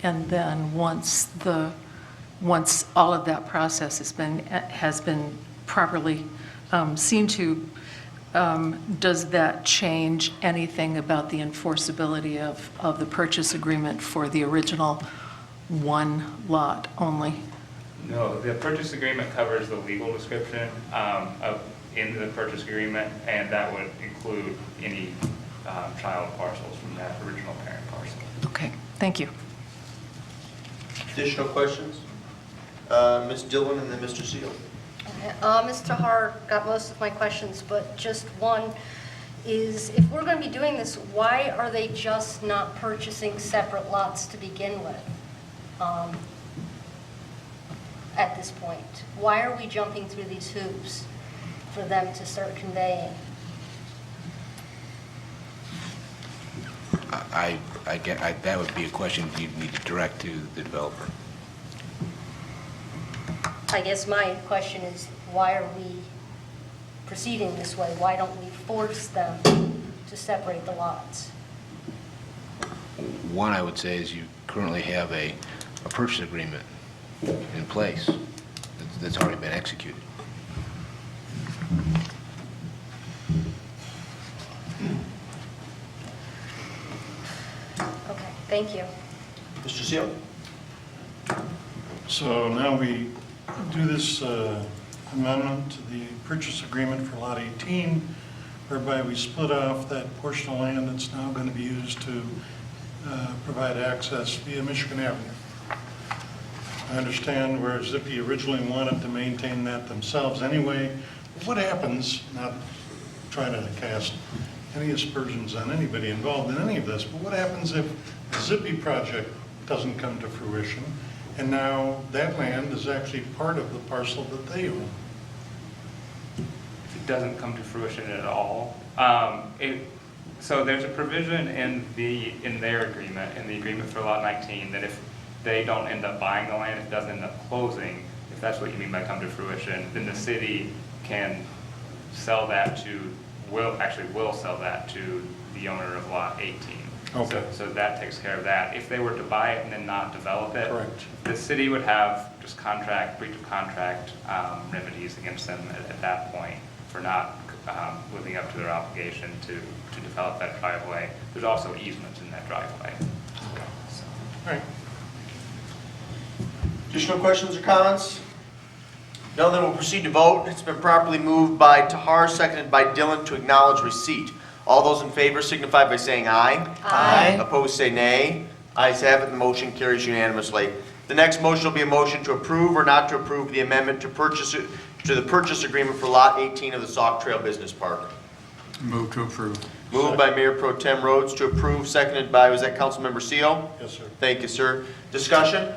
And then once all of that process has been properly seen to, does that change anything about the enforceability of the purchase agreement for the original one lot only? No, the purchase agreement covers the legal description in the purchase agreement, and that would include any child parcels from that original parent parcel. Okay, thank you. Additional questions? Ms. Dillon and then Mr. Seal. Mr. Hart got most of my questions, but just one is, if we're going to be doing this, why are they just not purchasing separate lots to begin with at this point? Why are we jumping through these hoops for them to start conveying? That would be a question you'd need to direct to the developer. I guess my question is, why are we proceeding this way? Why don't we force them to separate the lots? One, I would say, is you currently have a purchase agreement in place that's already been executed. Okay, thank you. Mr. Seal? So now we do this amendment to the purchase agreement for Lot 18, whereby we split off that portion of land that's now going to be used to provide access via Michigan Avenue. I understand where Zippy originally wanted to maintain that themselves anyway. What happens, not trying to cast any aspersions on anybody involved in any of this, but what happens if the Zippy project doesn't come to fruition, and now that land is actually part of the parcel that they own? If it doesn't come to fruition at all, so there's a provision in their agreement, in the agreement for Lot 19, that if they don't end up buying the land, if it doesn't end up closing, if that's what you mean by come to fruition, then the city can sell that to, will sell that to the owner of Lot 18. Okay. So that takes care of that. If they were to buy it and then not develop it, Correct. the city would have just breach of contract remedies against them at that point for not living up to their obligation to develop that driveway. There's also easements in that driveway. So. All right. Additional questions or comments? No, then we'll proceed to vote. It's been properly moved by Tahar, seconded by Dillon to acknowledge receipt. All those in favor signify by saying aye. Aye. Opposed say nay. Ayes have it, the motion carries unanimously. The next motion will be a motion to approve or not to approve the amendment to the purchase agreement for Lot 18 of the Sauk Trail Business Park. Move to approve. Moved by Mayor Pro Tem Rhodes to approve, seconded by, was that Councilmember Seal? Yes, sir. Thank you, sir. Discussion?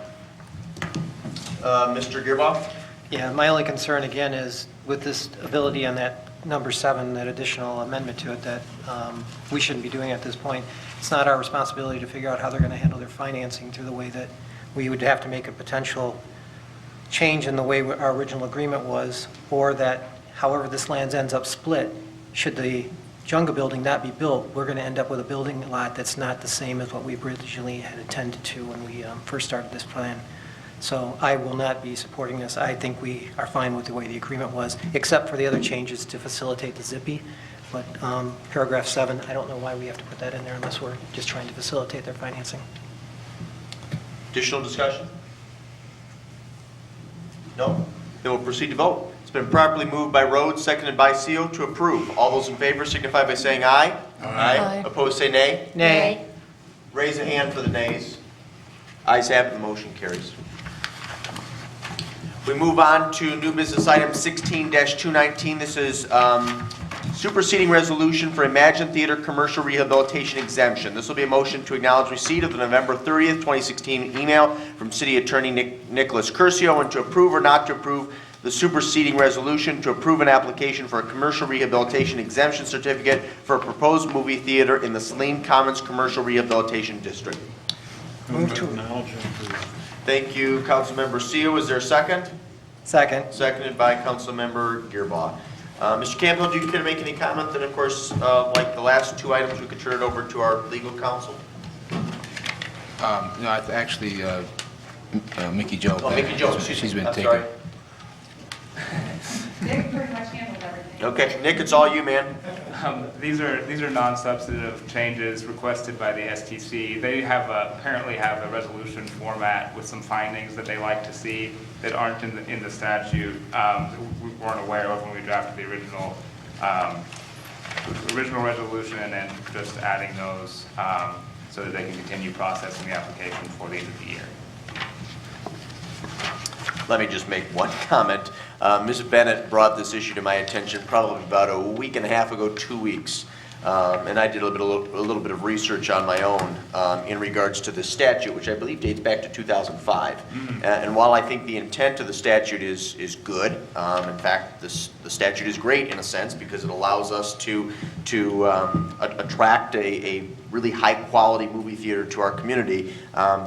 Mr. Gearboff? Yeah, my only concern again is with this ability on that number 7, that additional amendment to it, that we shouldn't be doing at this point. It's not our responsibility to figure out how they're going to handle their financing through the way that we would have to make a potential change in the way our original agreement was, or that however this land ends up split, should the Junga building not be built, we're going to end up with a building lot that's not the same as what we originally had intended to when we first started this plan. So I will not be supporting this. I think we are fine with the way the agreement was, except for the other changes to facilitate the zippy. But paragraph 7, I don't know why we have to put that in there unless we're just trying to facilitate their financing. Additional discussion? No? Then we'll proceed to vote. It's been properly moved by Rhodes, seconded by Seal to approve. All those in favor signify by saying aye. Aye. Opposed, say nay. Nay. Raise a hand for the nays. Ayes have it, the motion carries. We move on to new business item 16-219. This is superseding resolution for Imagine Theater commercial rehabilitation exemption. This will be a motion to acknowledge receipt of the November 30th, 2016 email from City Attorney Nicholas Curcio and to approve or not to approve the superseding resolution to approve an application for a commercial rehabilitation exemption certificate for a proposed movie theater in the Saline Commons Commercial Rehabilitation District. Move to acknowledge and approve. Thank you, Councilmember Seal. Is there a second? Second. Seconded by Councilmember Gearbaugh. Mr. Campbell, do you care to make any comment? Then, of course, like the last two items, we could turn it over to our legal counsel. No, actually, Mickey Jo. Oh, Mickey Jo, excuse me. She's been I'm taking. sorry. Nick pretty much handled everything. Okay, Nick, it's all you, man. These are non-substantive changes requested by the STC. They apparently have a resolution format with some findings that they like to see that aren't in the statute. We weren't aware of when we drafted the original resolution, and then just adding those so that they can continue processing the application before the end of the year. Let me just make one comment. Ms. Bennett brought this issue to my attention probably about a week and a half ago, 2 weeks. And I did a little bit of research on my own in regards to the statute, which I believe dates back to 2005. And while I think the intent of the statute is good, in fact, the statute is great in a sense because it allows us to attract a really high-quality movie theater to our community,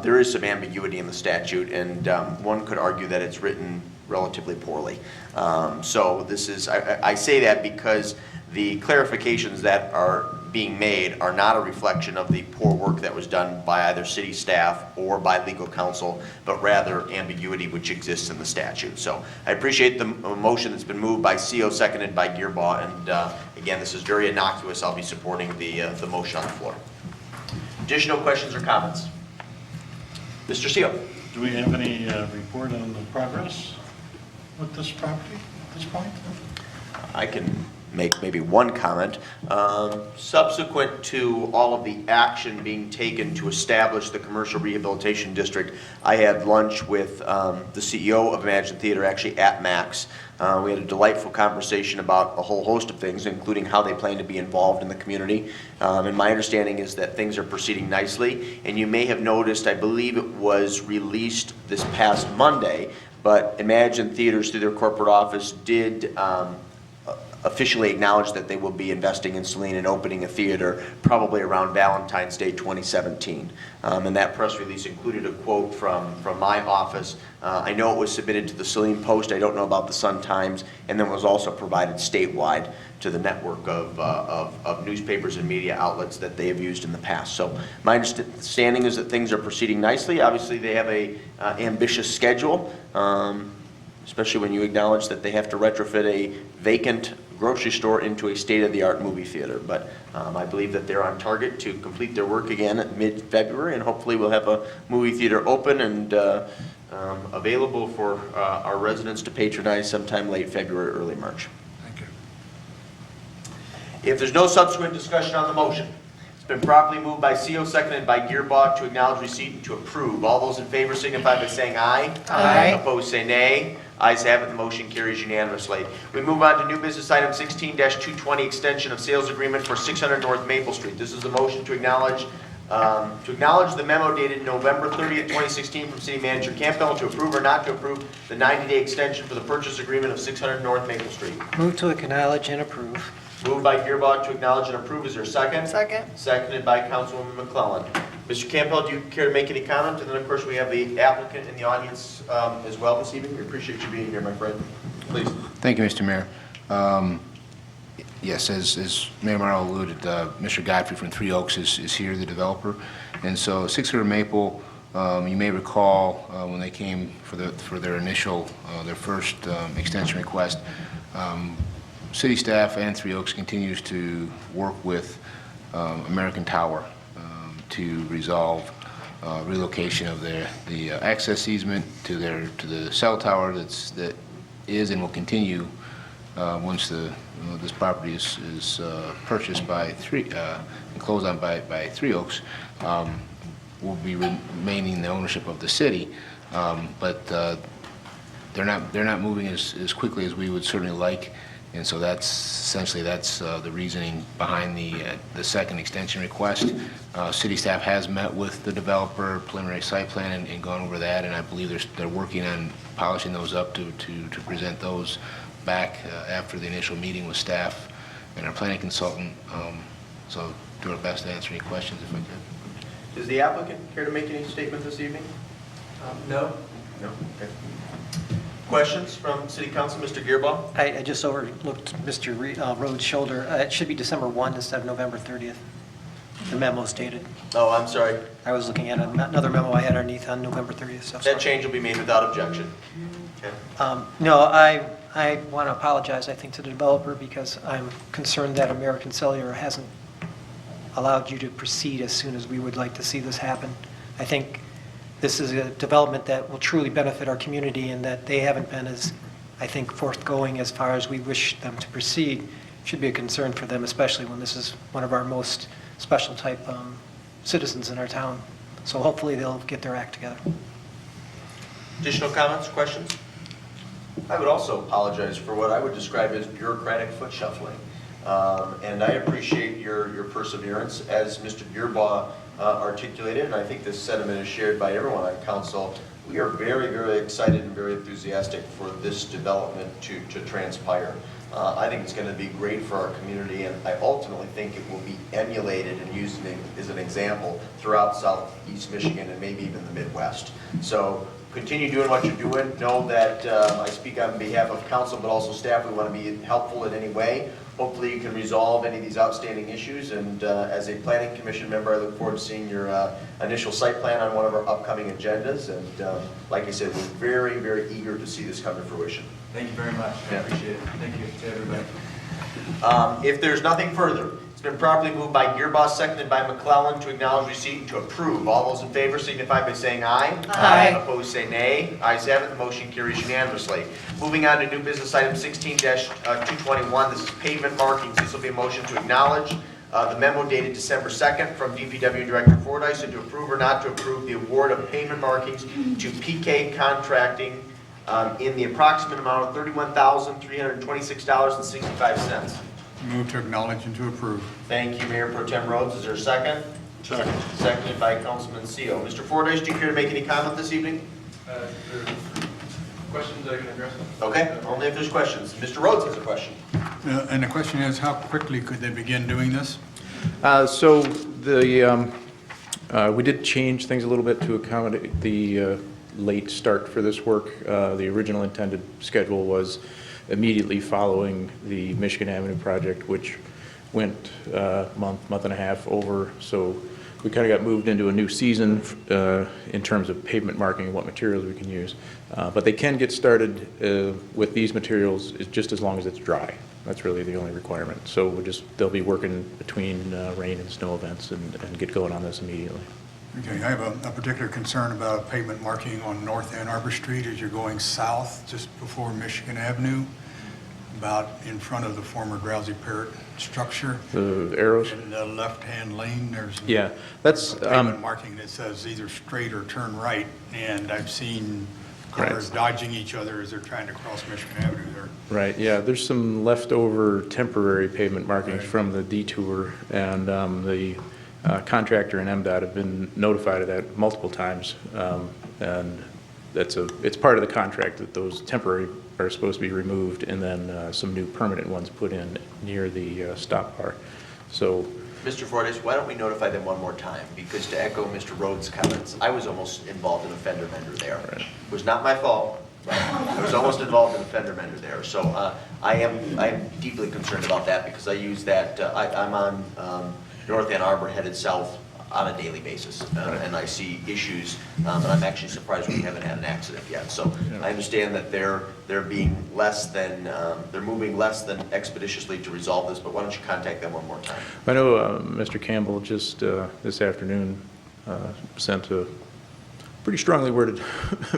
there is some ambiguity in the statute, and one could argue that it's written relatively poorly. So this is, I say that because the clarifications that are being made are not a reflection of the poor work that was done by either city staff or by legal counsel, but rather ambiguity which exists in the statute. So I appreciate the motion that's been moved by CO, seconded by Gearbaugh, and again, this is very innocuous. I'll be supporting the motion on the floor. Additional questions or comments? Mr. Seal. Do we have any report on the progress with this property at this point? I can make maybe one comment. Subsequent to all of the action being taken to establish the Commercial Rehabilitation District, I had lunch with the CEO of Imagine Theater, actually at Max. We had a delightful conversation about a whole host of things, including how they plan to be involved in the community. And my understanding is that things are proceeding nicely. And you may have noticed, I believe it was released this past Monday, but Imagine Theaters, through their corporate office, did officially acknowledge that they will be investing in Saline and opening a theater probably around Valentine's Day 2017. And that press release included a quote from my office. I know it was submitted to the Saline Post. I don't know about the Sun-Times, and then was also provided statewide to the network of newspapers and media outlets that they have used in the past. So my understanding is that things are proceeding nicely. Obviously, they have a ambitious schedule, especially when you acknowledge that they have to retrofit a vacant grocery store into a state-of-the-art movie theater. But I believe that they're on target to complete their work again at mid-February, and hopefully we'll have a movie theater open and available for our residents to patronize sometime late February, early March. Thank you. If there's no subsequent discussion on the motion, it's been properly moved by CO, seconded by Gearbaugh to acknowledge receipt and to approve. All those in favor signify by saying aye. Aye. Opposed, say nay. Ayes have it, the motion carries unanimously. We move on to new business item 16-220, extension of sales agreement for 600 North Maple Street. This is a motion to acknowledge the memo dated November 30th, 2016 from City Manager Campbell to approve or not to approve the 90-day extension for the purchase agreement of 600 North Maple Street. Move to acknowledge and approve. Moved by Gearbaugh to acknowledge and approve. Is there a second? Second. Seconded by Councilwoman McClellan. Mr. Campbell, do you care to make any comment? And then, of course, we have the applicant in the audience as well this evening. We appreciate you being here, my friend. Please. Thank you, Mr. Mayor. Yes, as Mayor Morrow alluded, Mr. Godfrey from Three Oaks is here, the developer. And so 600 Maple You may recall when they came for their initial, their first extension request, city staff and Three Oaks continues to work with American Tower to resolve relocation of the access easement to the cell tower that is and will continue once this property is purchased by and closed on by Three Oaks. Will be remaining the ownership of the city, but they're not moving as quickly as we would certainly like, and so that's essentially the reasoning behind the second extension request. City staff has met with the developer, preliminary site plan, and gone over that, and I believe they're working on polishing those up to present those back after the initial meeting with staff and our planning consultant. So do our best to answer any questions if I can. Does the applicant care to make any statement this evening? No. No? Okay. Questions from City Council? Mr. Gearbaugh? I just overlooked Mr. Rhodes' shoulder. It should be December 1 instead of November 30th. The memo's dated. Oh, I'm sorry. I was looking at another memo I had underneath on November 30th. So that change will be made without objection. Okay. No, I want to apologize, I think, to the developer because I'm concerned that American Cellular hasn't allowed you to proceed as soon as we would like to see this happen. I think this is a development that will truly benefit our community and that they haven't been as, I think, forthgoing as far as we wish them to proceed. Should be a concern for them, especially when this is one of our most special type citizens in our town. So hopefully they'll get their act together. Additional comments, questions? I would also apologize for what I would describe as bureaucratic foot shuffling. And I appreciate your perseverance. As Mr. Gearbaugh articulated, and I think this sentiment is shared by everyone on council, we are very, very excited and very enthusiastic for this development to transpire. I think it's going to be great for our community, and I ultimately think it will be emulated and used as an example throughout Southeast Michigan and maybe even the Midwest. So continue doing what you're doing. Know that I speak on behalf of council, but also staff. We want to be helpful in any way. Hopefully you can resolve any of these outstanding issues, and as a planning commission member, I look forward to seeing your initial site plan on one of our upcoming agendas, and like I said, we're very, very eager to see this come to fruition. Thank you very much. I appreciate it. Thank you to everybody. If there's nothing further, it's been properly moved by Gearbaugh, seconded by McClellan to acknowledge receipt and to approve. All those in favor signify by saying aye. Aye. Opposed say nay. Ayes have it. The motion carries unanimously. Moving on to new business item 16-221. This is pavement markings. This will be a motion to acknowledge the memo dated December 2nd from DPW Director Fordyce and to approve or not to approve the award of pavement markings to PK Contracting in the approximate amount of $31,326.65. Move to acknowledge and to approve. Thank you, Mayor Pro Tem Rhodes. Is there a second? Second. Seconded by Councilman Seal. Mr. Fordyce, do you care to make any comment this evening? Questions I can address? Okay, only if there's questions. Mr. Rhodes has a question. And the question is, how quickly could they begin doing this? So we did change things a little bit to accommodate the late start for this work. The original intended schedule was immediately following the Michigan Avenue project, which went month and a half over. So we kind of got moved into a new season in terms of pavement marking and what materials we can use. But they can get started with these materials just as long as it's dry. That's really the only requirement. So they'll be working between rain and snow events and get going on this immediately. Okay, I have a particular concern about pavement marking on North Ann Arbor Street as you're going south just before Michigan Avenue, about in front of the former Drowsy Parrot structure. The arrows? In the left-hand lane, there's that's a pavement marking that says either straight or turn right, and I've seen cars dodging each other as they're trying to cross Michigan Avenue there. Right, yeah, there's some leftover temporary pavement markings from the detour, and the contractor and MDOT have been notified of that multiple times, and it's part of the contract that those temporary are supposed to be removed and then some new permanent ones put in near the stop bar. So, Mr. Fordyce, why don't we notify them one more time? Because to echo Mr. Rhodes' comments, I was almost involved in a fender bender there. It was not my fault, but I was almost involved in a fender bender there. So I am deeply concerned about that because I use that. I'm on North Ann Arbor headed south on a daily basis. And I see issues, and I'm actually surprised we haven't had an accident yet. So I understand that they're being less than, they're moving less than expeditiously to resolve this, but why don't you contact them one more time? I know Mr. Campbell just this afternoon sent a pretty strongly worded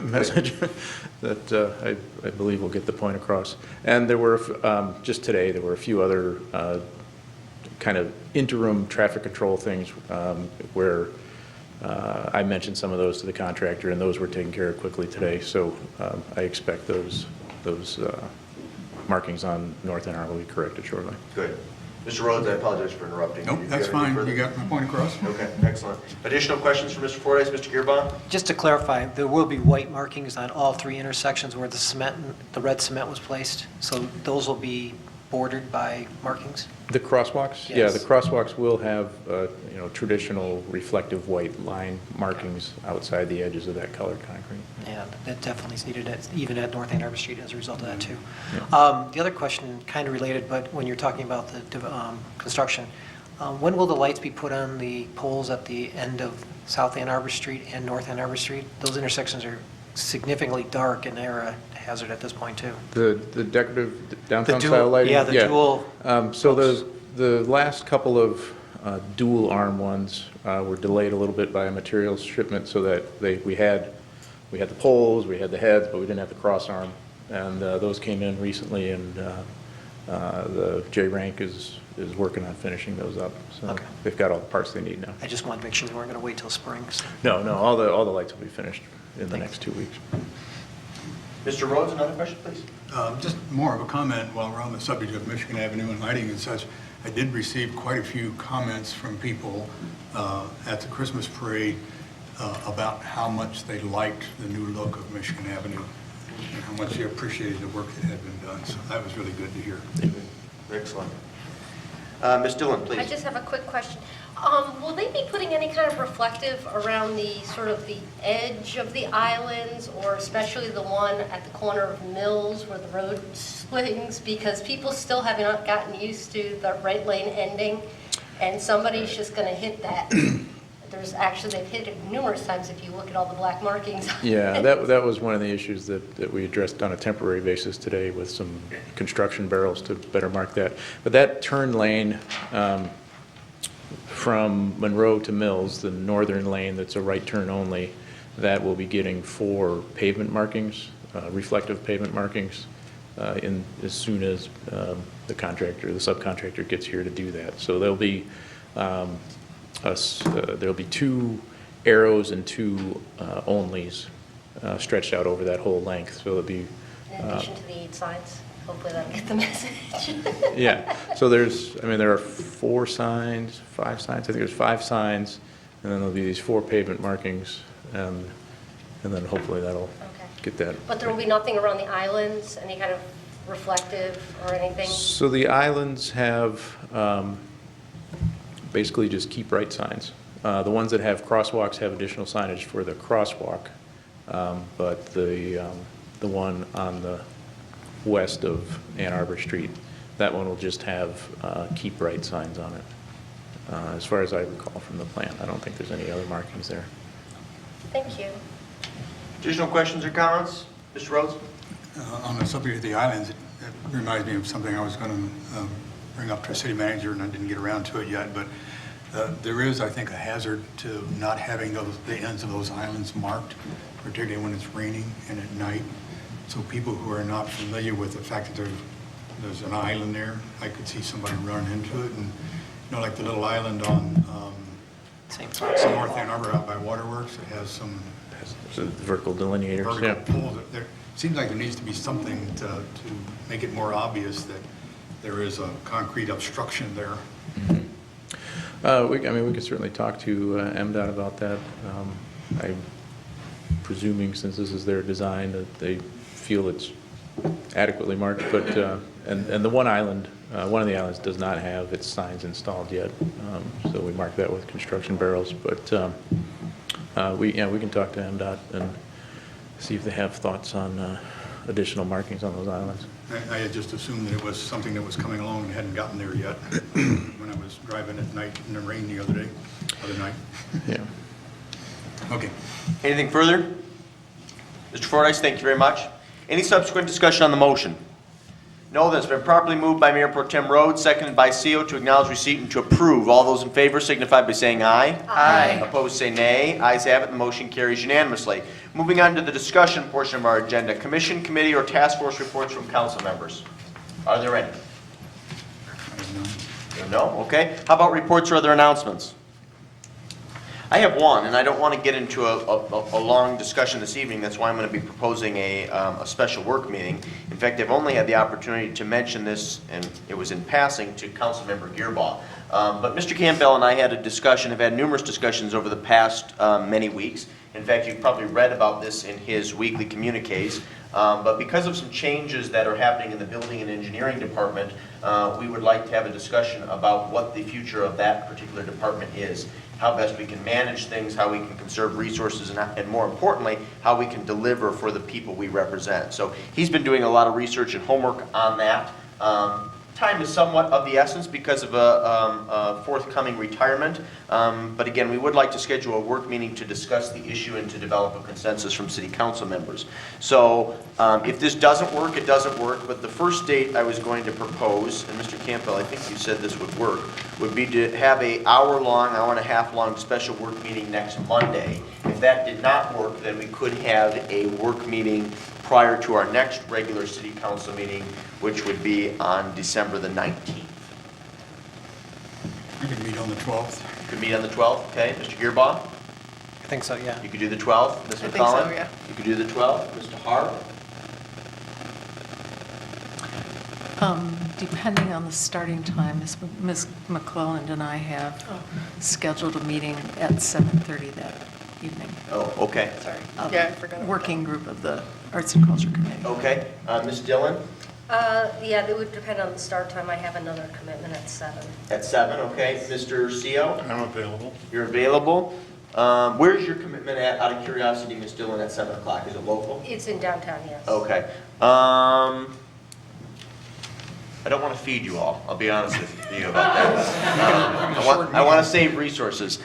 message that I believe will get the point across. And there were, just today, there were a few other kind of interim traffic control things where I mentioned some of those to the contractor, and those were taken care of quickly today. So I expect those markings on North Ann Arbor will be corrected shortly. Good. Mr. Rhodes, I apologize for interrupting. Nope, You that's got any fine. further? You got my point across? Okay, excellent. Additional questions for Mr. Fordyce, Mr. Gearbaum? Just to clarify, there will be white markings on all 3 intersections where the red cement was placed, so those will be bordered by markings? The crosswalks? Yeah, Yes. the crosswalks will have, traditional reflective white line markings outside the edges of that colored concrete. Yeah, that definitely is needed, even at North Ann Arbor Street as a result of that, too. The other question, kind of related, but when you're talking about the construction, when will the lights be put on the poles at the end of South Ann Arbor Street and North Ann Arbor Street? Those intersections are significantly dark, and they're a hazard at this point, too. The decorative downtown dual- style lighting? yeah, the dual So the last couple of dual arm ones were delayed a little bit by a materials shipment so that we had the poles, we had the heads, but we didn't have the cross arm. And those came in recently, and the J-Rank is working on finishing those up. So Okay. they've got all the parts they need now. I just wanted to make sure they weren't going to wait till spring. So. No, all the lights will be finished in the next 2 weeks. Mr. Rhodes, another question, please? Just more of a comment while we're on the subject of Michigan Avenue and lighting and such. I did receive quite a few comments from people at the Christmas parade about how much they liked the new look of Michigan Avenue and how much they appreciated the work that had been done. So that was really good to hear. Excellent. Ms. Dillon, please. I just have a quick question. Will they be putting any kind of reflective around the sort of the edge of the islands, or especially the one at the corner of Mills where the road swings? Because people still have not gotten used to the right lane ending, and somebody's just going to hit that. They've hit it numerous times if you look at all the black markings. Yeah, that was one of the issues that we addressed on a temporary basis today with some construction barrels to better mark that. But that turn lane from Monroe to Mills, the northern lane that's a right turn only, that will be getting 4 pavement markings, reflective pavement markings, as soon as the subcontractor gets here to do that. So there'll be there'll be 2 arrows and 2 onlys stretched out over that whole length. So there'll be In addition to the 8 signs, hopefully that'll get the message. yeah. So there are 4 signs, 5 signs. I think there's 5 signs, and then there'll be these 4 pavement markings, and then hopefully that'll get that. But there will be nothing around the islands, any kind of reflective or anything? So the islands have basically just keep right signs. The ones that have crosswalks have additional signage for the crosswalk, but the one on the west of Ann Arbor Street, that one will just have keep right signs on it. As far as I recall from the plan, I don't think there's any other markings there. Thank you. Additional questions or comments? Mr. Rhodes? On the subject of the islands, it reminds me of something I was going to bring up to the city manager, and I didn't get around to it yet, but there is, I think, a hazard to not having the ends of those islands marked, particularly when it's raining and at night. So people who are not familiar with the fact that there's an island there, I could see somebody run into it, and like the little island on North Ann Arbor out by Waterworks, it has some vertical delineators. Vertical poles. There seems like there needs to be something to make it more obvious that there is a concrete obstruction there. We could certainly talk to MDOT about that. I'm presuming, since this is their design, that they feel it's adequately marked. But and the one island, one of the islands does not have its signs installed yet, so we mark that with construction barrels. But we can talk to MDOT and see if they have thoughts on additional markings on those islands. I had just assumed that it was something that was coming along and hadn't gotten there yet when I was driving at night in the rain the other night. Yeah. Okay. Anything further? Mr. Fordyce, thank you very much. Any subsequent discussion on the motion? No, that's been properly moved by Mayor Pro Tem Rhodes, seconded by CO to acknowledge receipt and to approve. All those in favor signify by saying aye. Aye. Opposed, say nay. Ayes have it, the motion carries unanimously. Moving on to the discussion portion of our agenda, commission, committee, or task force reports from council members. Are there any? No? Okay. How about reports or other announcements? I have one, and I don't want to get into a long discussion this evening. That's why I'm going to be proposing a special work meeting. In fact, I've only had the opportunity to mention this, and it was in passing, to Councilmember Gearbaugh. But Mr. Campbell and I had a discussion, have had numerous discussions over the past many weeks. In fact, you've probably read about this in his weekly communiques. But because of some changes that are happening in the building and engineering department, we would like to have a discussion about what the future of that particular department is, how best we can manage things, how we can conserve resources, and more importantly, how we can deliver for the people we represent. So he's been doing a lot of research and homework on that. Time is somewhat of the essence because of a forthcoming retirement. But again, we would like to schedule a work meeting to discuss the issue and to develop a consensus from city council members. So if this doesn't work, it doesn't work. But the first date I was going to propose, and Mr. Campbell, I think you said this would work, would be to have an hour-long, hour-and-a-half-long special work meeting next Monday. If that did not work, then we could have a work meeting prior to our next regular city council meeting, which would be on December the 19th. We could meet on the 12th. You could meet on the 12th, okay? Mr. Gearbaugh? I think so, yeah. You could do the 12th. Ms. I think McCollum? so, yeah. You could do the 12th. Mr. Hart? Depending on the starting time, Ms. McClelland and I have scheduled a meeting at 7:30 that evening. Oh, okay. Sorry. Yeah, I forgot. Working group of the Arts and Culture Committee. Okay. Ms. Dillon? Yeah, it would depend on the start time. I have another commitment at 7. At 7, okay. Mr. CO? I'm available. You're available. Where's your commitment at, out of curiosity, Ms. Dillon, at 7 o'clock? Is it local? It's in downtown, yes. Okay. I don't want to feed you all. I'll be honest with you about that. I want to save resources.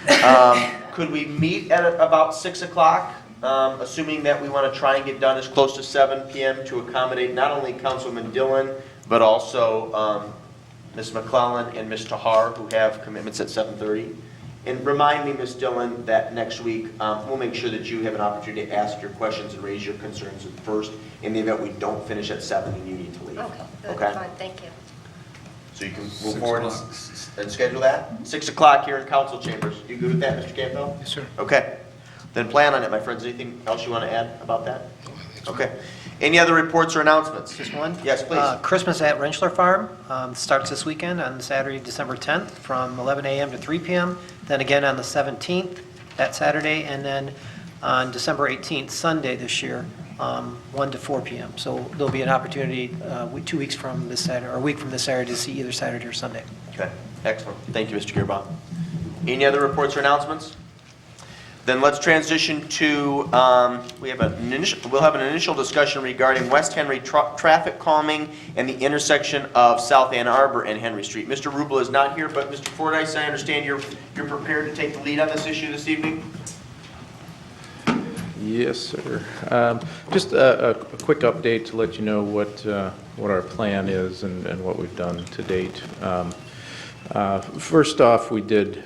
Could we meet at about 6 o'clock, assuming that we want to try and get done as close to 7 p.m. to accommodate not only Councilman Dillon, but also Ms. McClellan and Ms. Tahar, who have commitments at 7:30? And remind me, Ms. Dillon, that next week, we'll make sure that you have an opportunity to ask your questions and raise your concerns at first in the event we don't finish at 7 and you need to leave. Okay, Okay? that's fine, thank you. So you can move forward and schedule that? 6 o'clock here in council chambers. You good with that, Mr. Campbell? Yes, sir. Okay. Then plan on it, my friends. Anything else you want to add about that? Okay. Any other reports or announcements? Just one? Yes, please. Christmas at Rentschler Farm starts this weekend on Saturday, December 10th, from 11 a.m. to 3 p.m. Then again on the 17th, that Saturday, and then on December 18th, Sunday this year, 1 to 4 p.m. So there'll be an opportunity 2 weeks from this Saturday, or a week from this Saturday, to see either Saturday or Sunday. Okay, excellent. Thank you, Mr. Gearbaugh. Any other reports or announcements? Then let's transition to, we'll have an initial discussion regarding West Henry traffic calming and the intersection of South Ann Arbor and Henry Street. Mr. Rubel is not here, but Mr. Fordyce, I understand you're prepared to take the lead on this issue this evening? Yes, sir. Just a quick update to let you know what our plan is and what we've done to date. First off, we did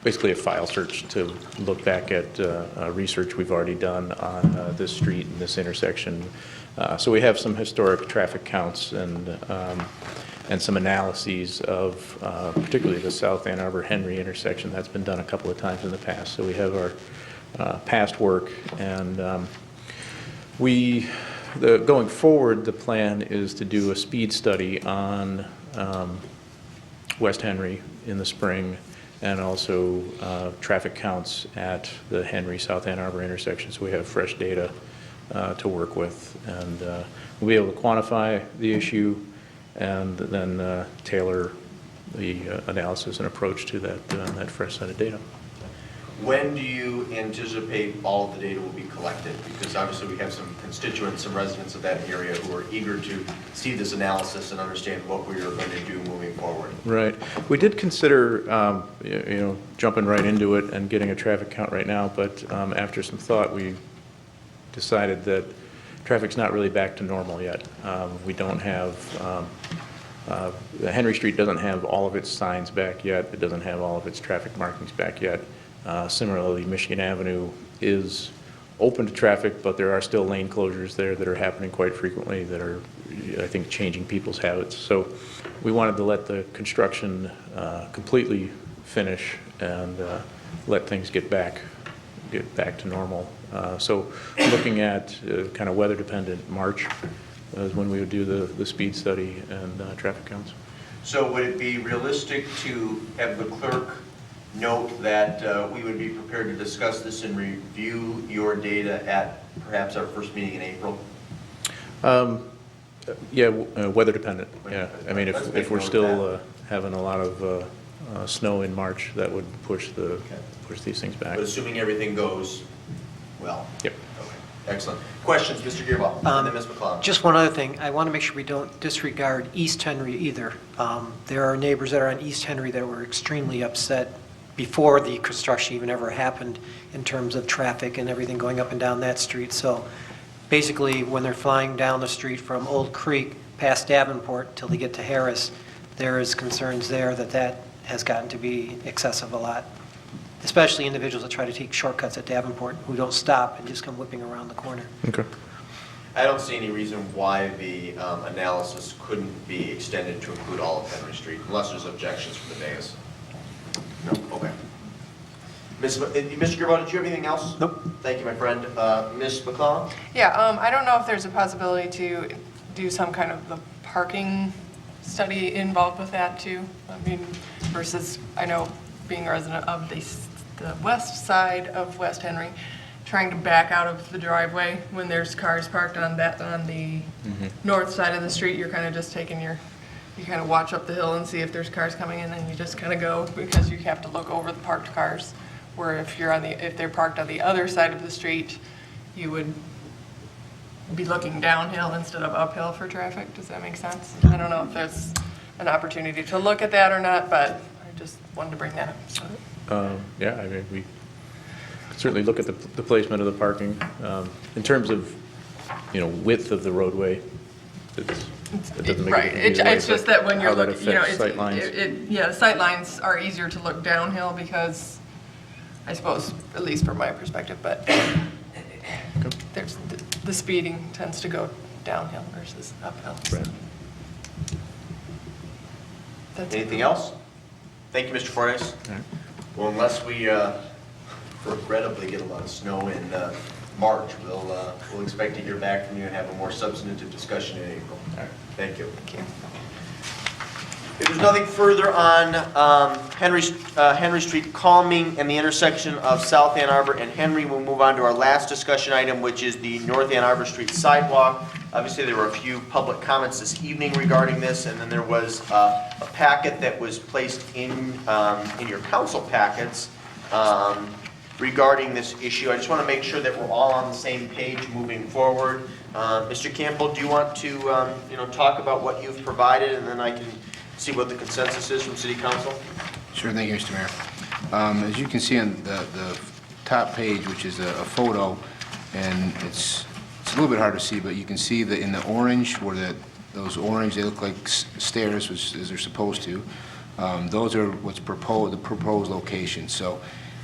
basically a file search to look back at research we've already done on this street and this intersection. So we have some historic traffic counts and some analyses of particularly the South Ann Arbor Henry intersection. That's been done a couple of times in the past. So we have our past work, and going forward, the plan is to do a speed study on West Henry in the spring, and also traffic counts at the Henry South Ann Arbor intersection, so we have fresh data to work with, and we'll be able to quantify the issue and then tailor the analysis and approach to that fresh set of data. When do you anticipate all of the data will be collected? Because obviously we have some constituents, some residents of that area who are eager to see this analysis and understand what we are going to do moving forward. Right. We did consider, jumping right into it and getting a traffic count right now, but after some thought, we decided that traffic's not really back to normal yet. We don't have, Henry Street doesn't have all of its signs back yet. It doesn't have all of its traffic markings back yet. Similarly, Michigan Avenue is open to traffic, but there are still lane closures there that are happening quite frequently that are, I think, changing people's habits. So we wanted to let the construction completely finish and let things get back to normal. So looking at kind of weather-dependent March is when we would do the speed study and traffic counts. So would it be realistic to have the clerk note that we would be prepared to discuss this and review your data at perhaps our first meeting in April? Yeah, weather dependent, yeah. I mean, if we're still having a lot of snow in March, that would push these things back. But assuming everything goes well? Yep. Okay, excellent. Questions, Mr. Gearbaugh, and then Ms. McClellan? Just one other thing. I want to make sure we don't disregard East Henry either. There are neighbors that are on East Henry that were extremely upset before the construction even ever happened in terms of traffic and everything going up and down that street. So basically, when they're flying down the street from Old Creek past Davenport until they get to Harris, there is concerns there that has gotten to be excessive a lot, especially individuals that try to take shortcuts at Davenport who don't stop and just come whipping around the corner. Okay. I don't see any reason why the analysis couldn't be extended to include all of Henry Street, unless there's objections from the dais. No? Okay. Mr. Gearbaugh, did you have anything else? Nope. Thank you, my friend. Ms. McClellan? Yeah, I don't know if there's a possibility to do some kind of the parking study involved with that too. I mean, versus, I know being a resident of the west side of West Henry, trying to back out of the driveway when there's cars parked on the north side of the street, you're kind of just taking you kind of watch up the hill and see if there's cars coming in, and you just kind of go because you have to look over the parked cars. Where if they're parked on the other side of the street, you would be looking downhill instead of uphill for traffic. Does that make sense? I don't know if there's an opportunity to look at that or not, but I just wanted to bring that up. Yeah, I mean, we could certainly look at the placement of the parking. In terms of, width of the roadway, it doesn't make right. a difference either way, It's just that when you're how that looking, affects sight lines. the sight lines are easier to look downhill because, I suppose, at least from my perspective, but there's the speeding tends to go downhill versus uphill. So. Right. Anything else? Thank you, Mr. Fordyce. Right. Well, unless we regrettably get a lot of snow in March, we'll expect to hear back from you and have a more substantive discussion in April. All right. Thank you. Thank you. If there's nothing further on Henry Street calming and the intersection of South Ann Arbor and Henry, we'll move on to our last discussion item, which is the North Ann Arbor Street sidewalk. Obviously, there were a few public comments this evening regarding this, and then there was a packet that was placed in your council packets regarding this issue. I just want to make sure that we're all on the same page moving forward. Mr. Campbell, do you want to talk about what you've provided, and then I can see what the consensus is from City Council? Sure, thank you, Mr. Mayor. As you can see on the top page, which is a photo, and it's a little bit hard to see, but you can see that in the orange, where those orange, they look like stairs, which as they're supposed to. Those are what's proposed, the proposed location. So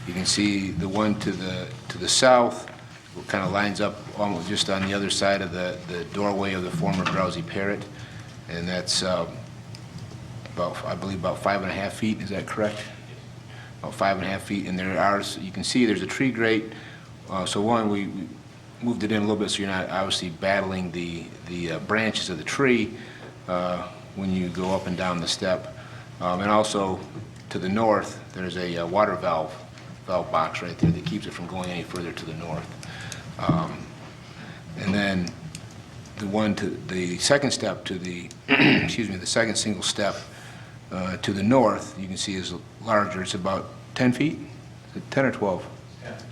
you can see the one to the south kind of lines up almost just on the other side of the doorway of the former Drowsy Parrot, and that's I believe about 5.5 feet. Is that correct? About 5.5 feet. And there are, you can see there's a tree grate. So one, we moved it in a little bit so you're not obviously battling the branches of the tree when you go up and down the step. And also to the north, there's a water valve box right there that keeps it from going any further to the north. And then the second step to the, the second single step to the north, you can see is larger. It's about 10 feet. 10 or 12?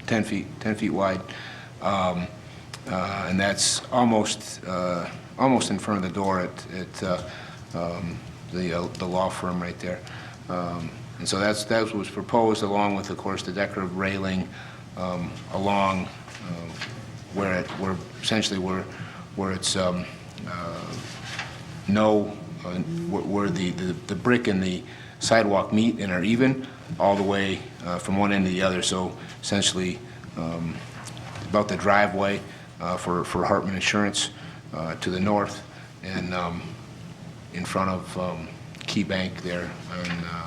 10 feet wide. And that's almost in front of the door at the law firm right there. And so that was proposed, along with, of course, the decorative railing along where essentially where it's where the brick and the sidewalk meet and are even, all the way from one end to the other. So essentially about the driveway for Hartman Insurance to the north, and in front of Key Bank there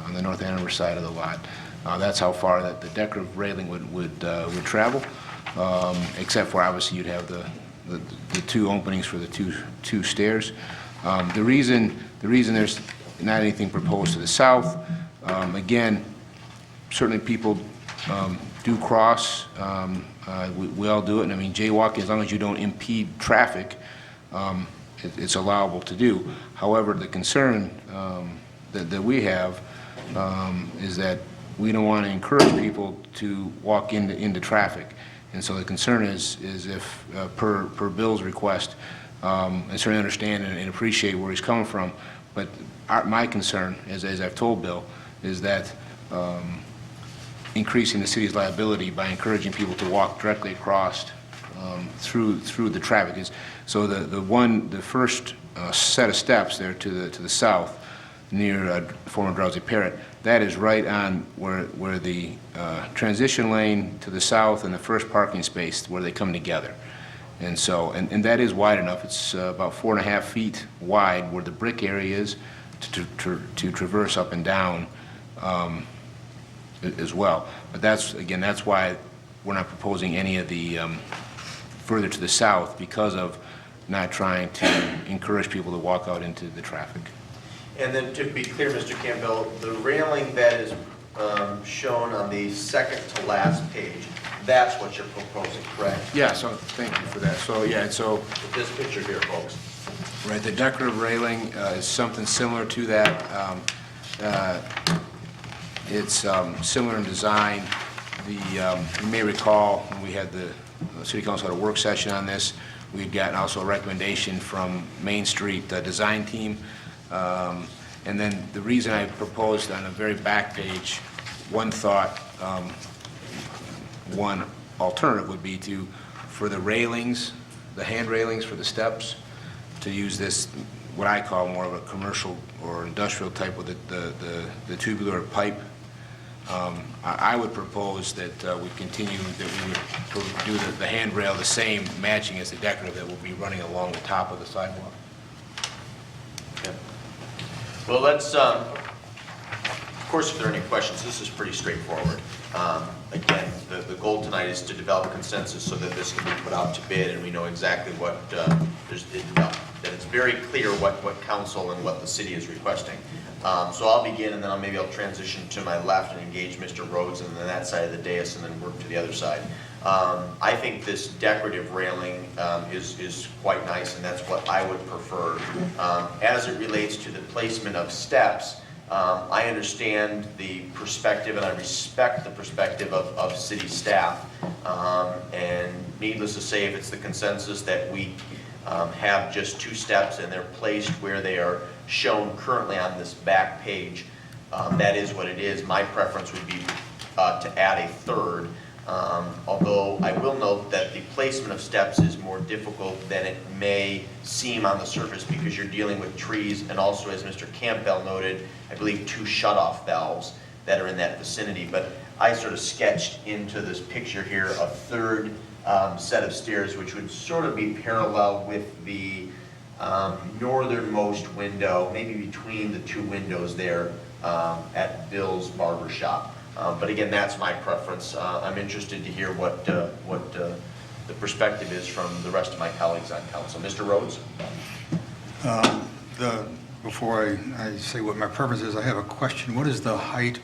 on the North Andover side of the lot. That's how far that the decorative railing would travel, except for obviously you'd have the two openings for the two stairs. The reason there's not anything proposed to the south, again, certainly people do cross. We all do it, and I mean, jaywalking, as long as you don't impede traffic, it's allowable to do. However, the concern that we have is that we don't want to encourage people to walk into traffic. And so the concern is if, per Bill's request, and certainly understand and appreciate where he's coming from, but my concern, as I've told Bill, is that increasing the city's liability by encouraging people to walk directly across through the traffic. So the first set of steps there to the south, near former Drowsy Parrot, that is right on where the transition lane to the south and the first parking space, where they come together. And so, and that is wide enough. It's about 4.5 feet wide where the brick area is to traverse up and down as well. But that's why we're not proposing any of the further to the south, because of not trying to encourage people to walk out into the traffic. And then to be clear, Mr. Campbell, the railing that is shown on the second to last page, that's what you're proposing, correct? Yeah, so thank you for that. So, yeah, so with this picture here, folks. Right, the decorative railing is something similar to that. It's similar in design. You may recall when we had the City Council had a work session on this, we'd gotten also a recommendation from Main Street design team. And then the reason I proposed on the very back page, one thought, one alternative would be for the railings, the hand railings for the steps, to use this, what I call more of a commercial or industrial type with the tubular pipe. I would propose that we continue, that we would do the handrail the same, matching as the decorative that will be running along the top of the sidewalk. Okay. Well, let's, of course, if there are any questions, this is pretty straightforward. Again, the goal tonight is to develop a consensus so that this can be put out to bid, and we know exactly what, that it's very clear what council and what the city is requesting. So I'll begin, and then maybe I'll transition to my left and engage Mr. Rhodes, and then that side of the dais, and then work to the other side. I think this decorative railing is quite nice, and that's what I would prefer. As it relates to the placement of steps, I understand the perspective, and I respect the perspective of city staff. And needless to say, if it's the consensus that we have just 2 steps and they're placed where they are shown currently on this back page, that is what it is. My preference would be to add a third. Although I will note that the placement of steps is more difficult than it may seem on the surface, because you're dealing with trees, and also, as Mr. Campbell noted, I believe 2 shutoff valves that are in that vicinity. But I sort of sketched into this picture here a third set of stairs, which would sort of be parallel with the northernmost window, maybe between the 2 windows there at Bill's Barber Shop. But again, that's my preference. I'm interested to hear what the perspective is from the rest of my colleagues on council. Mr. Rhodes? Before I say what my preference is, I have a question. What is the height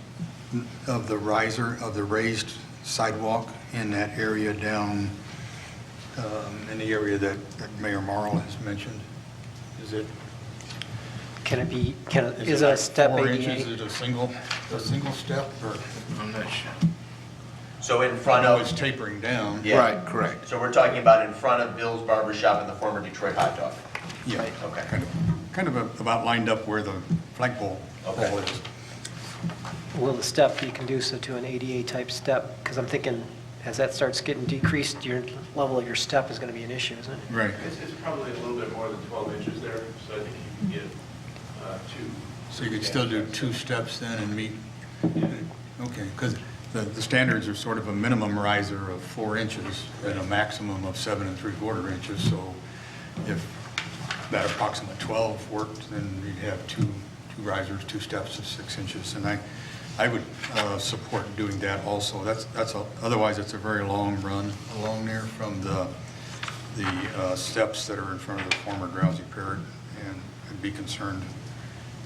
of the riser, of the raised sidewalk in that area down in the area that Mayor Morrill has mentioned? Is it? Is a step 4 ADA? inches? Is it a single step, or? I'm not sure. So in front I know of... it's tapering down. Yeah. Right, correct. So we're talking about in front of Bill's Barber Shop and the former Detroit Hot Dog. Yeah. Okay. Kind of about lined up where the flagpole pole is. Will the step be conducive to an ADA type step? Because I'm thinking, as that starts getting decreased, your level of your step is going to be an issue, isn't it? Right. It's probably a little bit more than 12 inches there, so I think you can get two. So you could still do 2 steps then and meet? Okay, because the standards are sort of a minimum riser of 4 inches and a maximum of 7 3/4 inches. So if that approximate 12 worked, then you'd have two risers, 2 steps of 6 inches. And I would support doing that also. Otherwise it's a very long run along there from the steps that are in front of the former Drowsy Parrot, and I'd be concerned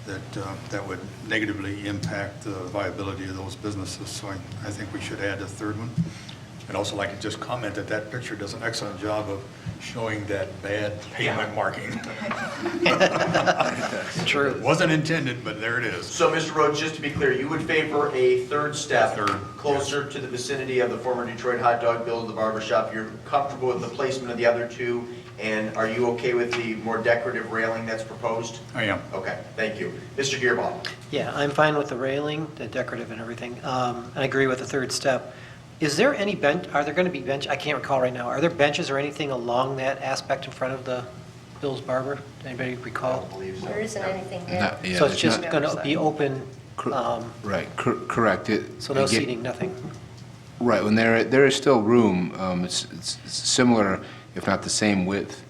that that would negatively impact the viability of those businesses. So I think we should add a 3rd one. I'd also like to just comment that that picture does an excellent job of showing that bad pavement marking. True. It wasn't intended, but there it is. So, Mr. Rhodes, just to be clear, you would favor a 3rd step Third, closer to the vicinity of the former Detroit Hot Dog, Bill's, the Barber Shop. You're comfortable with the placement of the other 2, and are you okay with the more decorative railing that's proposed? I am. Okay, thank you. Mr. Gearbaugh? Yeah, I'm fine with the railing, the decorative and everything. I agree with the 3rd step. Is there any are there going to be I can't recall right now, are there benches or anything along that aspect in front of the Bill's Barber? Anybody recall? There isn't anything there. Not- yeah, So it's there's just not- going to be open, Right, correct. so no seating, nothing? Right, when there is still room, it's similar, if not the same width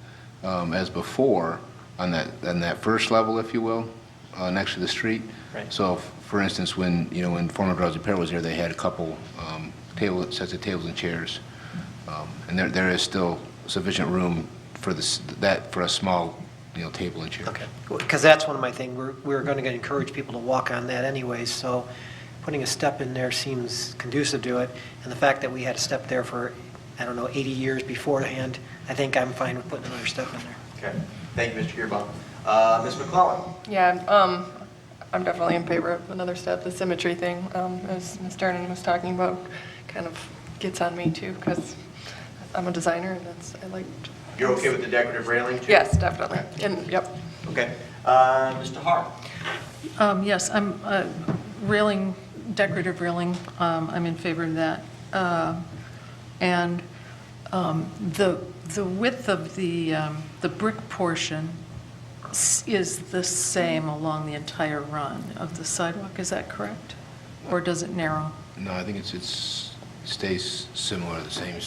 as before on that first level, if you will, next to the street. Right. So, for instance, when former Drowsy Parrot was there, they had a couple sets of tables and chairs, and there is still sufficient room for for a small table and chair. Okay, because that's one of my things, we're going to encourage people to walk on that anyway, so putting a step in there seems conducive to it, and the fact that we had a step there for, 80 years beforehand, I think I'm fine with putting another step in there. Okay, thank you, Mr. Gearbaugh. Ms. McClellan? Yeah, I'm definitely in favor of another step. The symmetry thing, as Ms. Darnan was talking about, kind of gets on me too, because I'm a designer and I like... You're okay with the decorative railing too? Yes, definitely. And, yep. Okay. Mr. Hart? Yes, I'm railing, decorative railing, I'm in favor of that. And the width of the brick portion is the same along the entire run of the sidewalk, is that correct? Or does it narrow? No, I think it stays similar, the same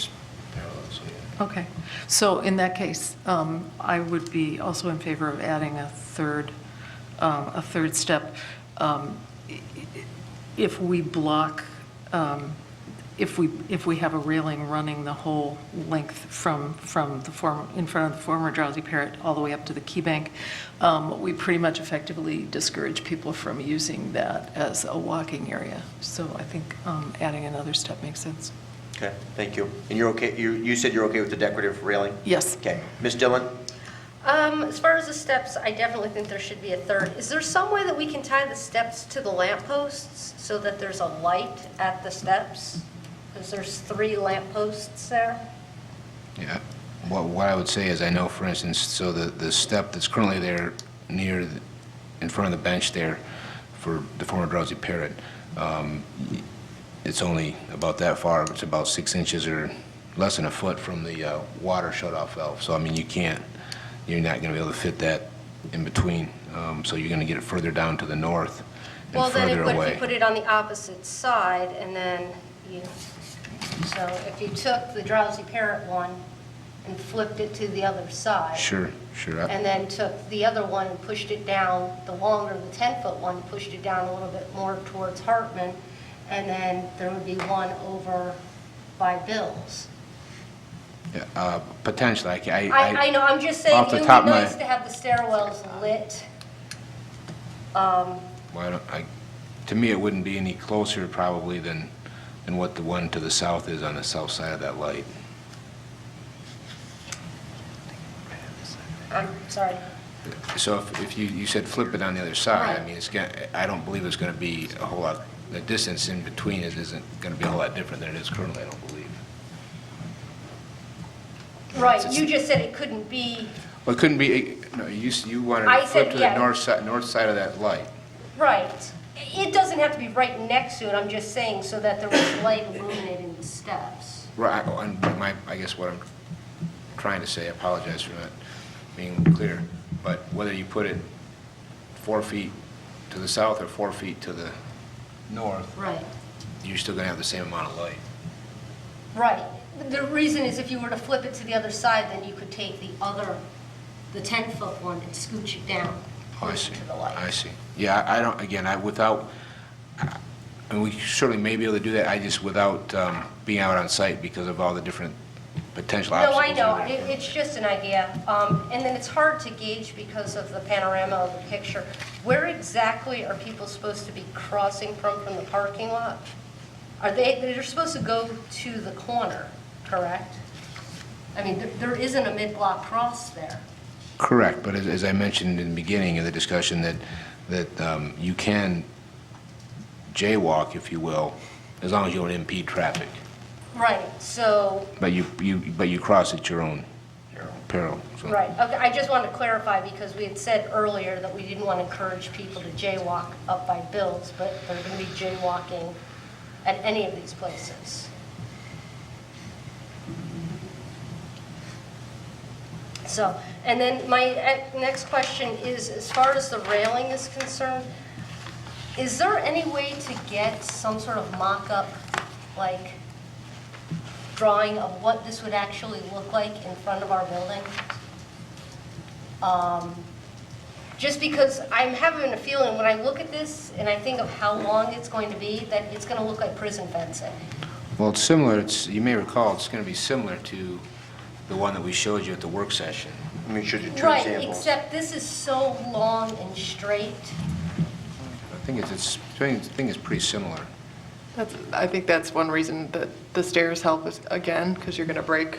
parallel, so yeah. Okay, so in that case, I would be also in favor of adding a third step. If we block, if we have a railing running the whole length from in front of the former Drowsy Parrot all the way up to the Key Bank, we pretty much effectively discourage people from using that as a walking area. So I think adding another step makes sense. Okay, thank you. And you're okay, you said you're okay with the decorative railing? Yes. Okay. Ms. Dillon? As far as the steps, I definitely think there should be a 3rd. Is there some way that we can tie the steps to the lampposts so that there's a light at the steps? Because there's 3 lampposts there. Yeah, what I would say is, I know, for instance, so the step that's currently there in front of the bench there for the former Drowsy Parrot, it's only about that far. It's about 6 inches or less than a foot from the water shut-off valve. So, I mean, you're not going to be able to fit that in between. So you're going to get it further down to the north and Well, then further if away. you put it on the opposite side and then so if you took the Drowsy Parrot one and flipped it to the other side. Sure. And then took the other one and pushed it down, the longer, the 10-foot one, pushed it down a little bit more towards Hartman, and then there would be one over by Bill's. Yeah, potentially. I know, I'm just saying, off it the would be top of my- nice to have the stairwells lit. Well, to me, it wouldn't be any closer probably than what the one to the south is on the south side of that light. I'm sorry. So if you said flip it on the other side, Right. I mean, I don't believe there's going to be a whole lot the distance in between it isn't going to be a whole lot different than it is currently, I don't believe. Right, you just said it couldn't be, Well, it couldn't be, no, you wanted I to flip said, to the yeah. north side of that light. right. It doesn't have to be right next to it, I'm just saying so that there was light illuminating the steps. Right, and I guess what I'm trying to say, I apologize for not being clear, but whether you put it 4 feet to the south or 4 feet to the north, Right. you're still going to have the same amount of light. Right. The reason is if you were to flip it to the other side, then you could take the 10-foot one and scooch it down Oh, I closer see. to the light. I see. Yeah, I don't, again, and we certainly may be able to do that, I just, without being out on site because of all the different potential No, obstacles. I know, that are there. it's just an idea. And then it's hard to gauge because of the panorama of the picture. Where exactly are people supposed to be crossing from the parking lot? They're supposed to go to the corner, correct? I mean, there isn't a mid-block cross there. Correct, but as I mentioned in the beginning of the discussion, that you can jaywalk, if you will, as long as you don't impede traffic. Right, so, But you cross at your own peril. So. right, okay, I just wanted to clarify because we had said earlier that we didn't want to encourage people to jaywalk up by Bill's, but they're going to be jaywalking at any of these places. So, and then my next question is, as far as the railing is concerned, is there any way to get some sort of mock-up, like, drawing of what this would actually look like in front of our building? Just because I'm having a feeling when I look at this and I think of how long it's going to be, that it's going to look like prison fencing. Well, it's similar, you may recall, it's going to be similar to the one that we showed you at the work session. Let me show you two Right, examples. except this is so long and straight. I think it's pretty similar. I think that's one reason that the stairs help is, again, because you're going to break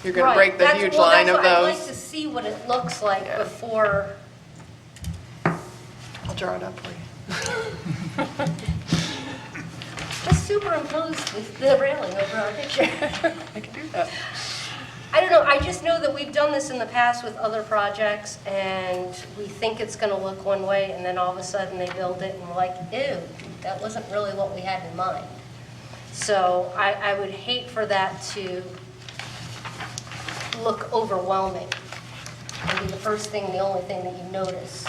the Right, huge line of I'd like those. to see what it looks like before. I'll draw it up for you. Just superimpose the railing over our picture. I can do that. I don't know, I just know that we've done this in the past with other projects, and we think it's gonna look one way, and then all of a sudden they build it, and we're like, ew, that wasn't really what we had in mind. So I would hate for that to look overwhelming, and be the first thing, the only thing that you notice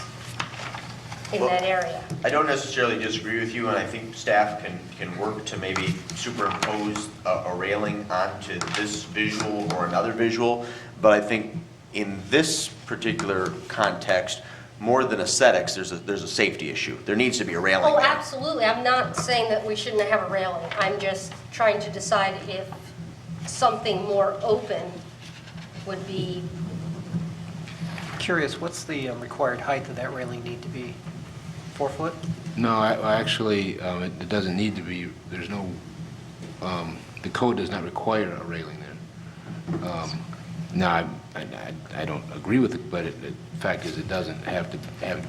in that area. I don't necessarily disagree with you, and I think staff can work to maybe superimpose a railing onto this visual or another visual, but I think in this particular context, more than aesthetics, there's a safety issue. There needs to be a railing Oh, there. absolutely, I'm not saying that we shouldn't have a railing, I'm just trying to decide if something more open would be. Curious, what's the required height of that railing need to be? 4 foot? No, actually, it doesn't need to be, there's no, the code does not require a railing there. No, I don't agree with it, but the fact is it doesn't have to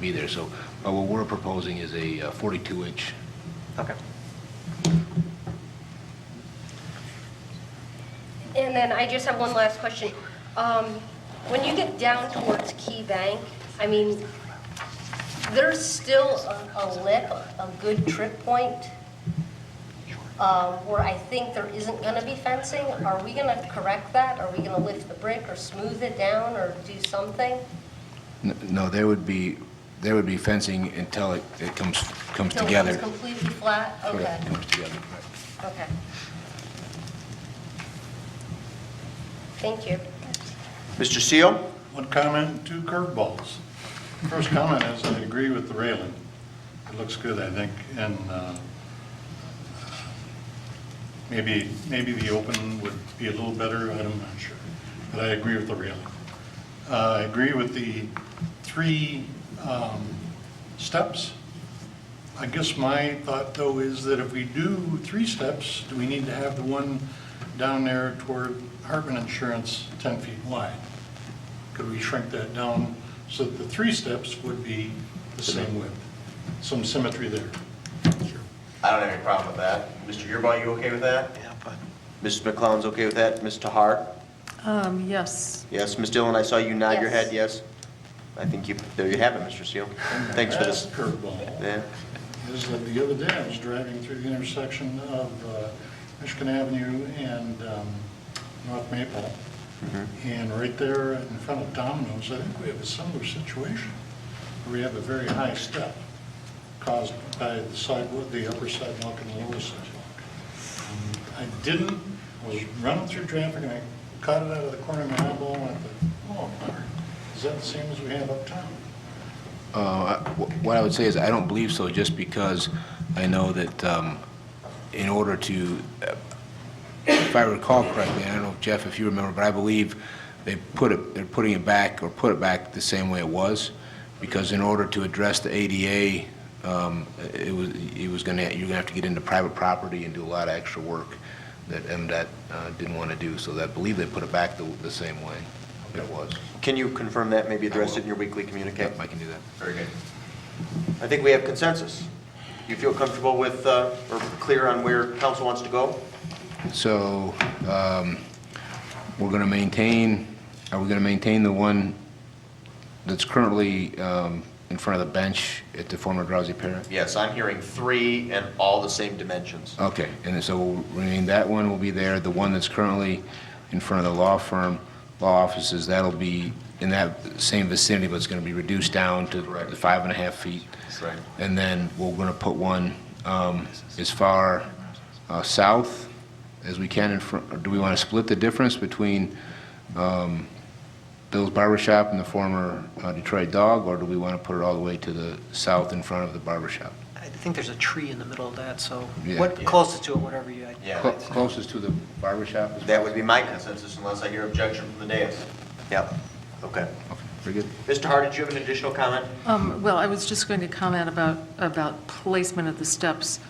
be there. So what we're proposing is a 42-inch. Okay. And then I just have one last question. When you get down towards Key Bank, I mean, there's still a lip, a good trip point, where I think there isn't going to be fencing. Are we going to correct that? Are we going to lift the brick or smooth it down or do something? No, there would be fencing until it comes Until together. it's completely flat? Until Okay, it comes together, right. okay. Thank you. Mr. Seal? One comment, two curveballs. First comment is I agree with the railing. It looks good, I think, and maybe the open would be a little better, I'm not sure. But I agree with the railing. I agree with the 3 steps. I guess my thought, though, is that if we do 3 steps, do we need to have the one down there toward Hartman Insurance 10 feet wide? Could we shrink that down so that the 3 steps would be the same width? Some symmetry there. I don't have any problem with that. Mr. Yerbaugh, you okay with that? Yeah, but Mrs. McClellan's okay with that? Ms. Tahar? Yes. Yes, Ms. Dillon, I saw you nod your Yes. head, yes? I think there you have it, Mr. Steele. Thanks for this. Last curveball Yeah. is that the other day I was driving through the intersection of Michigan Avenue and North Maple. And right there in front of Domino's, I think we have a similar situation where we have a very high step caused by the sidewalk, the upper sidewalk and the lower sidewalk. I was running through traffic and I caught it out of the corner of my eyeball and I thought, oh, darn, is that the same as we have uptown? What I would say is I don't believe so, just because I know that in order to, if I recall correctly, I don't know, Jeff, if you remember, but I believe they're putting it back, or put it back the same way it was, because in order to address the ADA, you're gonna have to get into private property and do a lot of extra work that MDOT didn't want to do. So I believe they put it back the same way that it was. Can you confirm that, maybe address it in your weekly communique? Yep, I can do that. Very good. I think we have consensus. You feel comfortable with, or clear on where council wants to go? So we're going to maintain, are we going to maintain the one that's currently in front of the bench at the former Drowsy Parrot? Yes, I'm hearing 3 and all the same dimensions. Okay, and so we'll remain, that one will be there. The one that's currently in front of the law offices, that'll be in that same vicinity, but it's going to be reduced down to the 5.5 feet. Right. And then we're going to put one as far south as we can in front. Or do we want to split the difference between Bill's Barbershop and the former Detroit Dog, or do we want to put it all the way to the south in front of the barbershop? I think there's a tree in the middle of that, so Yeah. what closest to it, whatever you. Yeah. Closest to the barbershop? That would be my consensus unless I hear objection from the dais. Yep. Okay. Okay, very good. Mr. Hart, did you have an additional comment? Well, I was just going to comment about placement of the steps.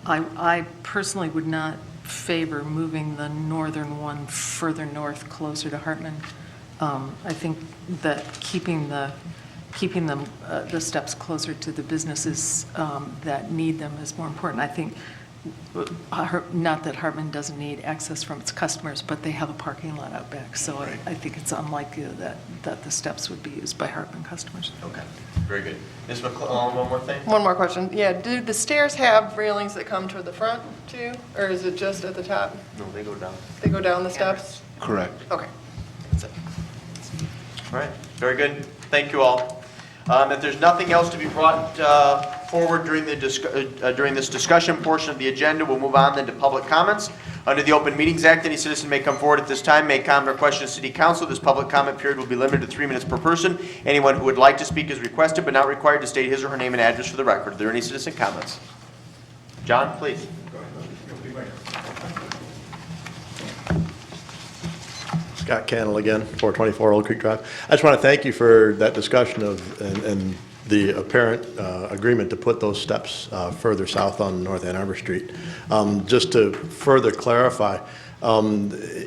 I personally would not favor moving the northern one further north, closer to Hartman. I think that keeping the steps closer to the businesses that need them is more important. I think, not that Hartman doesn't need access from its customers, but they have a parking lot out back, so I think it's unlikely that the steps would be used by Hartman customers. Okay, very good. Ms. McClellan, one more thing? One more question. Yeah, do the stairs have railings that come to the front too? Or is it just at the top? No, they go down. They go down the steps? Correct. Okay. That's it. All right, very good. Thank you all. If there's nothing else to be brought forward during this discussion portion of the agenda, we'll move on then to public comments. Under the Open Meetings Act, any citizen may come forward at this time, make comment or question to City Council. This public comment period will be limited to 3 minutes per person. Anyone who would like to speak is requested but not required to state his or her name and address for the record. Are there any citizen comments? John, please. Scott Cannell again, 424 Old Creek Drive. I just want to thank you for that discussion and the apparent agreement to put those steps further south on North Ann Arbor Street. Just to further clarify,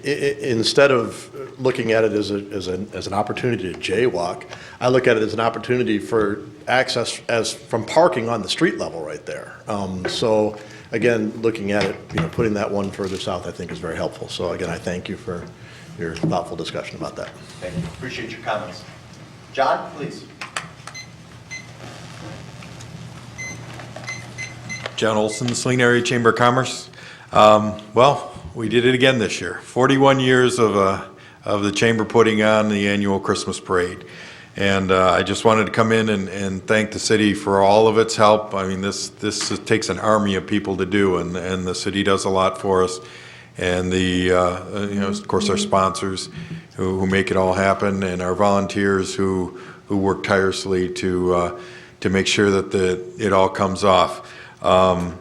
instead of looking at it as an opportunity to jaywalk, I look at it as an opportunity for access from parking on the street level right there. So again, looking at it, putting that one further south, I think is very helpful. So again, I thank you for your thoughtful discussion about that. Thank you. Appreciate your comments. John, please. John Olson, Saline Area Chamber of Commerce. Well, we did it again this year. 41 years of the Chamber putting on the annual Christmas parade. And I just wanted to come in and thank the city for all of its help. I mean, this takes an army of people to do, and the city does a lot for us. And of course, our sponsors who make it all happen, and our volunteers who work tirelessly to make sure that it all comes off. And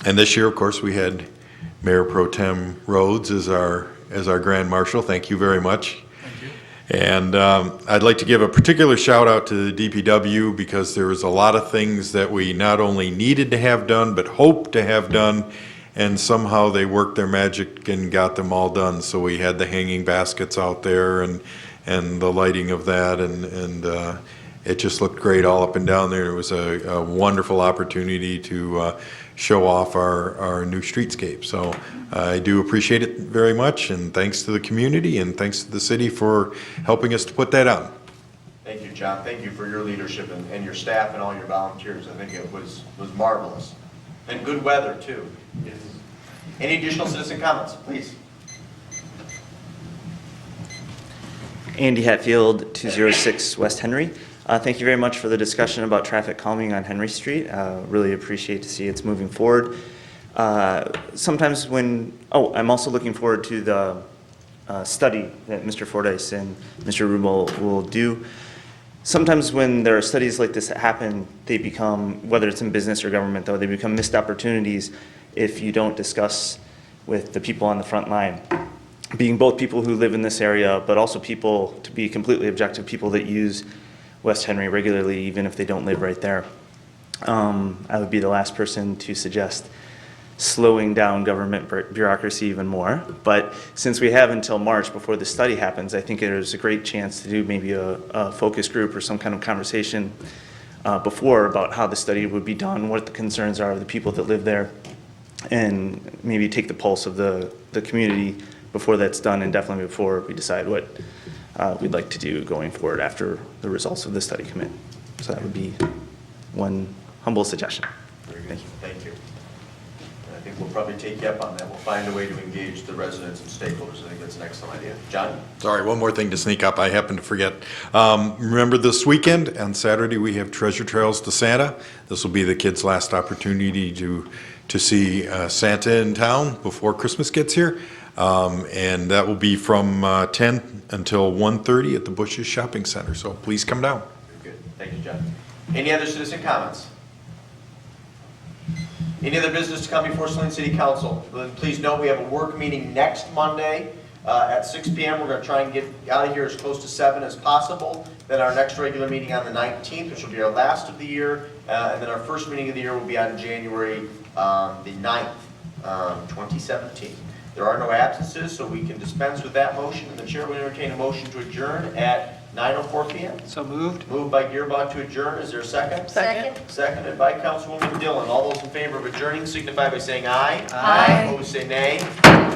this year, of course, we had Mayor Pro Tem Rhodes as our Grand Marshal. Thank you very much. Thank you. And I'd like to give a particular shout out to the DPW, because there was a lot of things that we not only needed to have done, but hoped to have done. And somehow they worked their magic and got them all done. So we had the hanging baskets out there and the lighting of that, and it just looked great all up and down there. It was a wonderful opportunity to show off our new streetscape. So I do appreciate it very much, and thanks to the community and thanks to the city for helping us to put that on. Thank you, John. Thank you for your leadership and your staff and all your volunteers. I think it was marvelous. And good weather, too. Yes. Any additional citizen comments, please? Andy Hatfield, 206 West Henry. Thank you very much for the discussion about traffic calming on Henry Street. Really appreciate to see it's moving forward. Sometimes I'm also looking forward to the study that Mr. Fordyce and Mr. Rubel will do. Sometimes when there are studies like this that happen, they become, whether it's in business or government though, they become missed opportunities if you don't discuss with the people on the front line. Being both people who live in this area, but also people, to be completely objective, people that use West Henry regularly, even if they don't live right there. I would be the last person to suggest slowing down government bureaucracy even more. But since we have until March before the study happens, I think there's a great chance to do maybe a focus group or some kind of conversation before about how the study would be done, what the concerns are of the people that live there, and maybe take the pulse of the community before that's done, and definitely before we decide what we'd like to do going forward after the results of the study come in. So that would be one humble suggestion. Very good. Thank you. I think we'll probably take you up on that. We'll find a way to engage the residents and stakeholders. I think that's an excellent idea. John? Sorry, one more thing to sneak up. I happened to forget. Remember this weekend, on Saturday, we have Treasure Trails to Santa. This will be the kids' last opportunity to see Santa in town before Christmas gets here. And that will be from 10 until 1:30 at the Bushes Shopping Center. So please come down. Very good. Thank you, John. Any other citizen comments? Any other business to come before Saline City Council? Please note we have a work meeting next Monday at 6 p.m. We're going to try and get out of here as close to 7 as possible. Then our next regular meeting on the 19th, which will be our last of the year. And then our first meeting of the year will be on January the 9th, 2017. There are no absences, so we can dispense with that motion, and the chair will entertain a motion to adjourn at 9:04 p.m. So moved. Moved by Gearbox to adjourn. Is there a second? Second. Seconded by Councilwoman Dillon. All those in favor of adjourning signify by saying aye. Aye. Opposed, say nay.